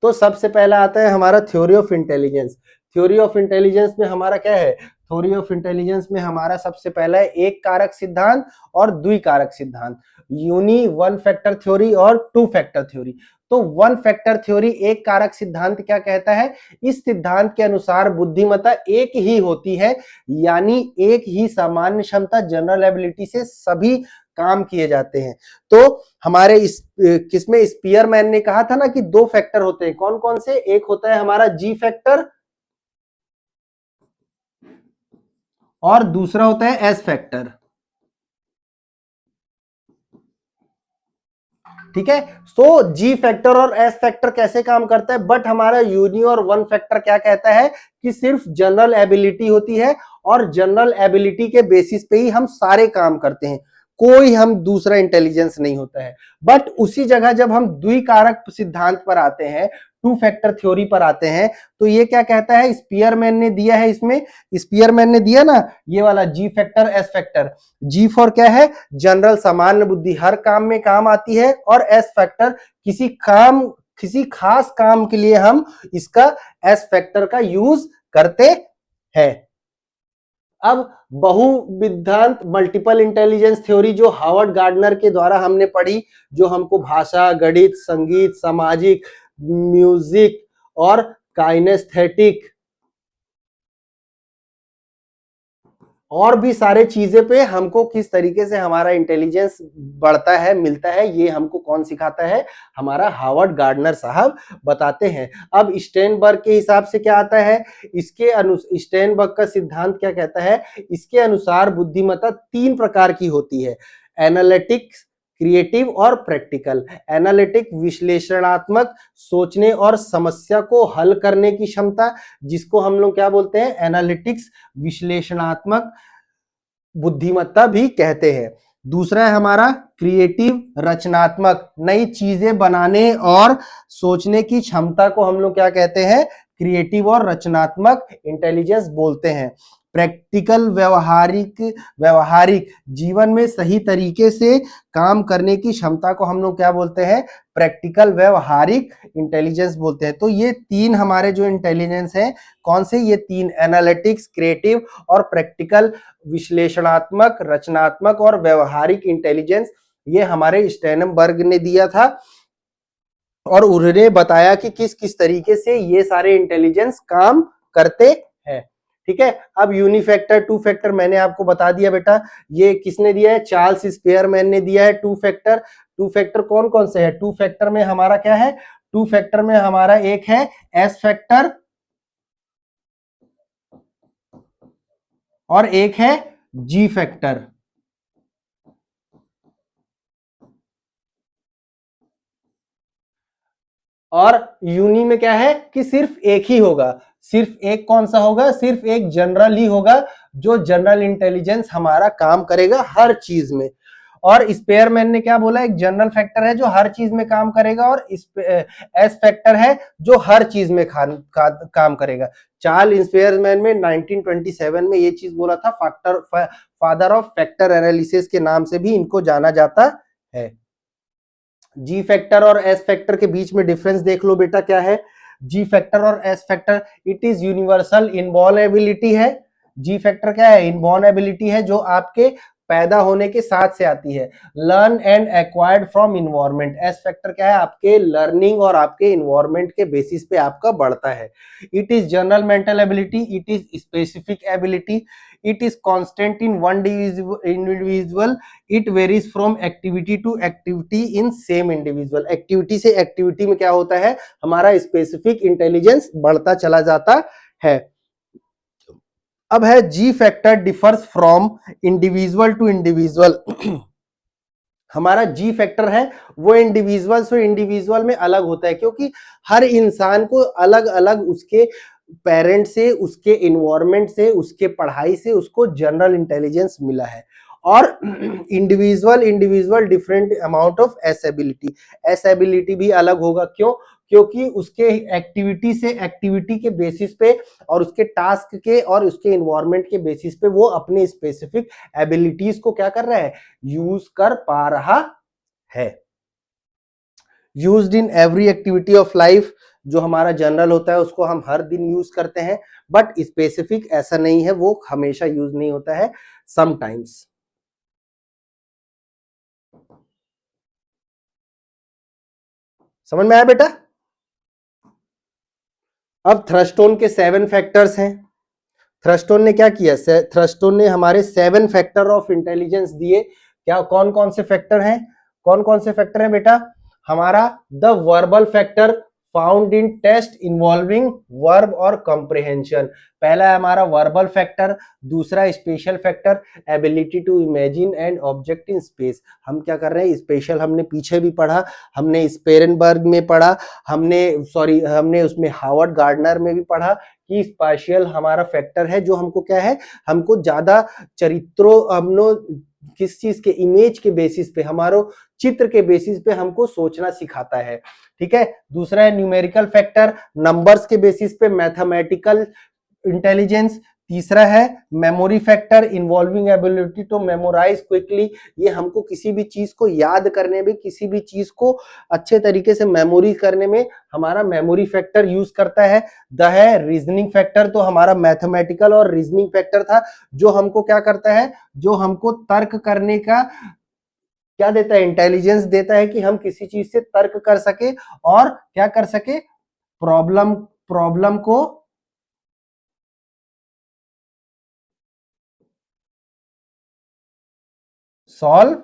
तो सबसे पहला आता है हमारा theory of intelligence. Theory of intelligence में हमारा क्या है, थ्योरी ऑफ इंटेलिजेंस में हमारा सबसे पहला है एक कारक सिद्धांत और द्विकारक सिद्धांत। यूनी 1 फैक्टर थ्योरी और 2 फैक्टर थ्योरी। तो 1 फैक्टर थ्योरी, एक कारक सिद्धांत क्या कहता है, इस सिद्धांत के अनुसार बुद्धिमत्ता एक ही होती है, यानी एक ही सामान्य क्षमता, जनरल एबिलिटी से सभी काम किए जाते हैं। तो हमारे इस किसमें, स्पीयरमैन ने कहा था ना कि 2 फैक्टर होते हैं। कौन कौन से, एक होता है हमारा जी फैक्टर और दूसरा होता है एस फैक्टर। ठीक है। तो जी फैक्टर और एस फैक्टर कैसे काम करता है, बट हमारा यूनी और 1 फैक्टर क्या कहता है कि सिर्फ जनरल एबिलिटी होती है और जनरल एबिलिटी के बेसिस पे ही हम सारे काम करते हैं, कोई हम दूसरा इंटेलिजेंस नहीं होता है। बट उसी जगह जब हम द्विकारक सिद्धांत पर आते हैं, 2 फैक्टर थ्योरी पर आते हैं, तो ये क्या कहता है, स्पीयरमैन ने दिया है इसमें, स्पीयरमैन ने दिया ना ये वाला G factor S factor. G for क्या है, जनरल, सामान्य बुद्धि, हर काम में काम आती है। और एस फैक्टर, किसी खास काम के लिए हम इसका एस फैक्टर का यूज करते हैं। अब बहुविधांत मल्टीपल इंटेलिजेंस थ्योरी जो हार्वर्ड गार्डनर के द्वारा हमने पढ़ी, जो हमको भाषा, गणित, संगीत, सामाजिक, म्यूजिक और काइनेस्थेटिक और भी सारे चीजें पे हमको किस तरीके से हमारा इंटेलिजेंस बढ़ता है, मिलता है, ये हमको कौन सिखाता है? हमारा हार्वर्ड गार्डनर साहब बताते हैं। अब स्टेनबर्ग के हिसाब से क्या आता है? स्टेनबर्ग का सिद्धांत क्या कहता है? इसके अनुसार बुद्धिमत्ता 3 प्रकार की होती है, एनालिटिक्स, क्रिएटिव और प्रैक्टिकल। एनालिटिक विश्लेषणात्मक, सोचने और समस्या को हल करने की क्षमता, जिसको हम लोग क्या बोलते हैं? एनालिटिक्स विश्लेषणात्मक बुद्धिमत्ता भी कहते हैं। दूसरा है हमारा क्रिएटिव, रचनात्मक, नई चीजें बनाने और सोचने की क्षमता को हम लोग क्या कहते हैं? क्रिएटिव और रचनात्मक इंटेलिजेंस बोलते हैं। प्रैक्टिकल, व्यवहारिक जीवन में सही तरीके से काम करने की क्षमता को हम लोग क्या बोलते हैं? प्रैक्टिकल व्यवहारिक इंटेलिजेंस बोलते हैं। तो ये 3 हमारे जो इंटेलिजेंस है, कौन से? ये 3, एनालिटिक्स, क्रिएटिव और प्रैक्टिकल, विश्लेषणात्मक, रचनात्मक और व्यवहारिक इंटेलिजेंस, ये हमारे स्टेनबर्ग ने दिया था और उन्होंने बताया कि किस किस तरीके से ये सारे इंटेलिजेंस काम करते हैं। ठीक है, अब यूनिफैक्टर, टू फैक्टर मैंने आपको बता दिया बेटा, ये किसने दिया है? चार्ल्स स्पेयरमैन ने दिया है टू फैक्टर। टू फैक्टर कौन कौन से है? टू फैक्टर में हमारा क्या है? टू फैक्टर में हमारा एक है एस फैक्टर और एक है जी फैक्टर। और यूनी में क्या है कि सिर्फ एक ही होगा। सिर्फ एक कौन सा होगा? सिर्फ एक जनरल ही होगा, जो जनरल इंटेलिजेंस हमारा काम करेगा हर चीज में। और स्पेयरमैन ने क्या बोला? एक जनरल फैक्टर है जो हर चीज में काम करेगा, और एस फैक्टर है जो हर चीज में काम करेगा। चार्ल्स स्पेयरमैन में 1927 में ये चीज बोला था। फादर ऑफ फैक्टर एनालिसिस के नाम से भी इनको जाना जाता है। जी फैक्टर और एस फैक्टर के बीच में डिफरेंस देख लो बेटा, क्या है? जी फैक्टर और S factor, it is universal inborn ability है। जी फैक्टर क्या है? इनबॉर्न एबिलिटी है, जो आपके पैदा होने के साथ से आती है। Learn and acquired from environment. S factor क्या है? आपके लर्निंग और आपके इन्वायरमेंट के बेसिस पे आपका बढ़ता है। It is general mental ability, it is specific ability, it is constant in one individual, it varies from activity to activity in same individual। Activity से एक्टिविटी में क्या होता है? हमारा स्पेसिफिक इंटेलिजेंस बढ़ता चला जाता है। अब है G factor differs from individual to individual. हमारा जी फैक्टर है वो इंडिविजुअल से इंडिविजुअल में अलग होता है, क्योंकि हर इंसान को अलग अलग उसके पेरेंट से, उसके इन्वायरमेंट से, उसके पढ़ाई से उसको जनरल इंटेलिजेंस मिला है। और individual different amount of S ability भी अलग होगा। क्यों? क्योंकि उसके एक्टिविटी से एक्टिविटी के बेसिस पे और उसके टास्क के और उसके इन्वायरमेंट के बेसिस पे वो अपने स्पेसिफिक एबिलिटीज को क्या कर रहा है? यूज कर पा रहा है। Used in every activity of life, जो हमारा जनरल होता है उसको हम हर दिन यूज करते हैं, बट स्पेसिफिक ऐसा नहीं है, वो हमेशा यूज नहीं होता है, समटाइम्स। समझ में आया बेटा? अब थ्रस्टोन के 7 फैक्टर्स हैं। थ्रस्टोन ने क्या किया? थ्रस्टोन ने हमारे 7 फैक्टर ऑफ इंटेलिजेंस दिए। क्या कौन कौन से फैक्टर हैं? कौन कौन से फैक्टर हैं बेटा? हमारा the verbal factor found in test involving verb और कॉम्प्रिहेंशन। पहला है हमारा वर्बल फैक्टर, दूसरा spatial factor ability to imagine and object in space. हम क्या कर रहे हैं? स्पेशल हमने पीछे भी पढ़ा, हमने स्पेरनबर्ग में पढ़ा, हमने उसमें हार्वर्ड गार्डनर में भी पढ़ा कि स्पेशल हमारा फैक्टर है जो हमको क्या है? हमको ज्यादा चरित्रों, हमनो किस चीज के? इमेज के बेसिस पे, हमारो चित्र के बेसिस पे हमको सोचना सिखाता है। ठीक है। दूसरा है न्यूमेरिकल फैक्टर, नंबर्स के बेसिस पे मैथमेटिकल इंटेलिजेंस। तीसरा है memory factor, involving ability to memorise quickly. ये हमको किसी भी चीज को याद करने में, किसी भी चीज को अच्छे तरीके से मेमोरी करने में हमारा मेमोरी फैक्टर यूज करता है। द है रीजनिंग फैक्टर, तो हमारा मैथमेटिकल और रीजनिंग फैक्टर था, जो हमको क्या करता है? जो हमको तर्क करने का क्या देता है? इंटेलिजेंस देता है कि हम किसी चीज से तर्क कर सके और क्या कर सके? प्रॉब्लम प्रॉब्लम को सॉल्व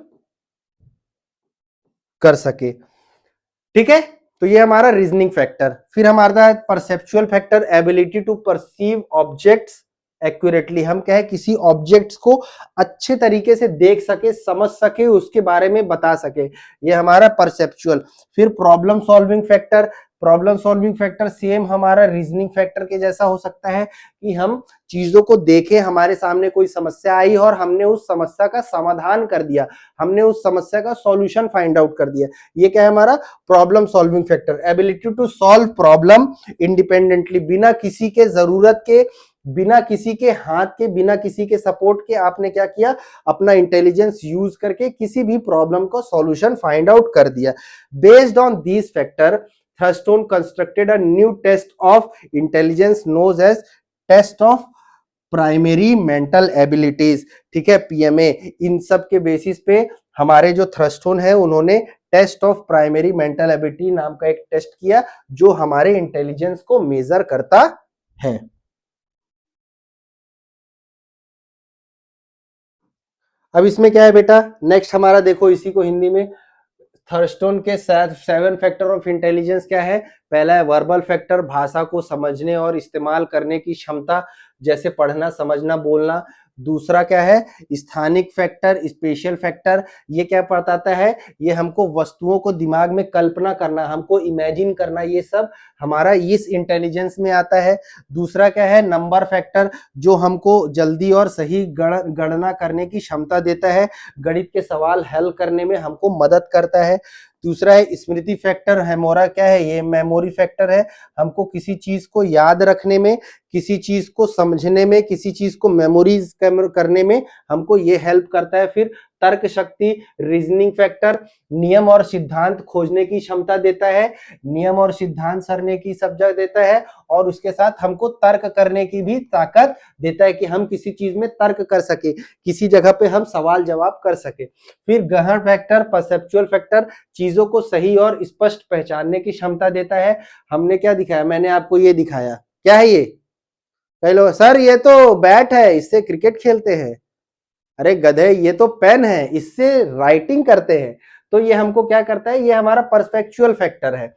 कर सके। ठीक है, तो ये हमारा रीजनिंग फैक्टर। फिर हमारा perceptual factor, ability to perceive objects accurately. हम क्या है, किसी ऑब्जेक्ट्स को अच्छे तरीके से देख सके, समझ सके, उसके बारे में बता सके, ये हमारा परसेप्चुअल। फिर problem solving factor. Problem solving factor same हमारा रीजनिंग फैक्टर के जैसा हो सकता है कि हम चीजों को देखें, हमारे सामने कोई समस्या आई और हमने उस समस्या का समाधान कर दिया, हमने उस समस्या का सॉल्यूशन फाइंड आउट कर दिया, ये क्या है हमारा problem solving factor. Ability to solve problem independently, बिना किसी के जरूरत के, बिना किसी के हाथ के, बिना किसी के सपोर्ट के आपने क्या किया, अपना इंटेलिजेंस यूज करके किसी भी प्रॉब्लम को सॉल्यूशन फाइंड आउट कर दिया। Based on this factor Thurstone constructed a new test of intelligence knows as test of primary mental abilities. ठीक है, पीएमए। इन सब के बेसिस पे हमारे जो थर्स्टोन है उन्होंने test of primary mental ability नाम का एक टेस्ट किया जो हमारे इंटेलिजेंस को मेजर करता है। अब इसमें क्या है बेटा, नेक्स्ट हमारा देखो, इसी को हिंदी में थर्स्टोन के 7 फैक्टर ऑफ इंटेलिजेंस क्या है। पहला है वर्बल फैक्टर, भाषा को समझने और इस्तेमाल करने की क्षमता, जैसे पढ़ना, समझना, बोलना। दूसरा क्या है, स्थानिक फैक्टर, स्पेशल फैक्टर। ये क्या बताता है, ये हमको वस्तुओं को दिमाग में कल्पना करना, हमको इमेजिन करना, ये सब हमारा इस इंटेलिजेंस में आता है। दूसरा क्या है, नंबर फैक्टर, जो हमको जल्दी और सही गणना करने की क्षमता देता है, गणित के सवाल हल करने में हमको मदद करता है। दूसरा है स्मृति फैक्टर, हेमोरा क्या है, ये मेमोरी फैक्टर है, हमको किसी चीज को याद रखने में, किसी चीज को समझने में, किसी चीज को मेमोरीज करने में हमको ये हेल्प करता है। फिर तर्क शक्ति, रीजनिंग फैक्टर, नियम और सिद्धांत खोजने की क्षमता देता है, नियम और सिद्धांत सरने की सब्जेक्ट देता है, और उसके साथ हमको तर्क करने की भी ताकत देता है कि हम किसी चीज में तर्क कर सके, किसी जगह पे हम सवाल जवाब कर सके। फिर गहन फैक्टर, परसेप्चुअल फैक्टर, चीजों को सही और स्पष्ट पहचानने की क्षमता देता है। हमने क्या दिखाया, मैंने आपको ये दिखाया, क्या है ये, कई लोग सर ये तो बैट है, इससे क्रिकेट खेलते हैं। अरे गधे, ये तो पेन है, इससे राइटिंग करते हैं। तो ये हमको क्या करता है, ये हमारा परसेप्चुअल फैक्टर है।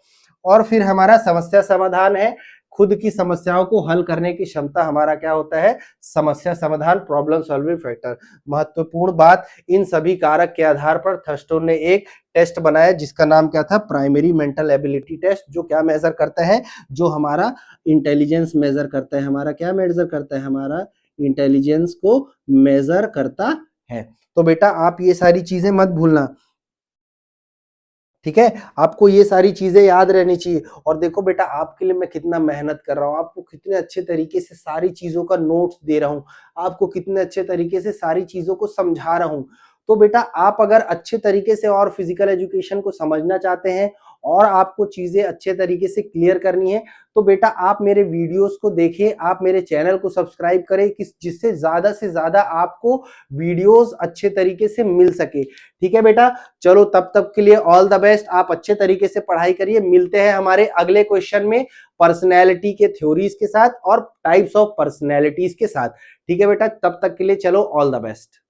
और फिर हमारा समस्या समाधान है, खुद की समस्याओं को हल करने की क्षमता हमारा क्या होता है, समस्या समाधान, प्रॉब्लम सॉल्विंग फैक्टर। महत्वपूर्ण बात, इन सभी कारक के आधार पर थर्स्टोन ने एक टेस्ट बनाया जिसका नाम क्या था, प्राइमरी मेंटल एबिलिटी टेस्ट, जो क्या मेजर करता है, जो हमारा इंटेलिजेंस मेजर करता है, हमारा क्या मेजर करता है, हमारा इंटेलिजेंस को मेजर करता है। तो बेटा आप ये सारी चीजें मत भूलना, ठीक है, आपको ये सारी चीजें याद रहनी चाहिए। और देखो बेटा, आपके लिए मैं कितना मेहनत कर रहा हूँ, आपको कितने अच्छे तरीके से सारी चीजों का नोट्स दे रहा हूँ, आपको कितने अच्छे तरीके से सारी चीजों को समझा रहा हूँ। तो बेटा आप अगर अच्छे तरीके से और फिजिकल एजुकेशन को समझना चाहते हैं और आपको चीजें अच्छे तरीके से क्लियर करनी है, तो बेटा आप मेरे वीडियोस को देखें, आप मेरे चैनल को सब्सक्राइब करें, जिससे ज्यादा से ज्यादा आपको वीडियोस अच्छे तरीके से मिल सके। ठीक है बेटा, चलो तब तक के लिए ऑल द बेस्ट, आप अच्छे तरीके से पढ़ाई करिए। मिलते हैं हमारे अगले क्वेश्चन में पर्सनैलिटी के थ्योरीज के साथ और टाइप्स ऑफ पर्सनैलिटीज के साथ। ठीक है बेटा, तब तक के लिए चलो ऑल द बेस्ट।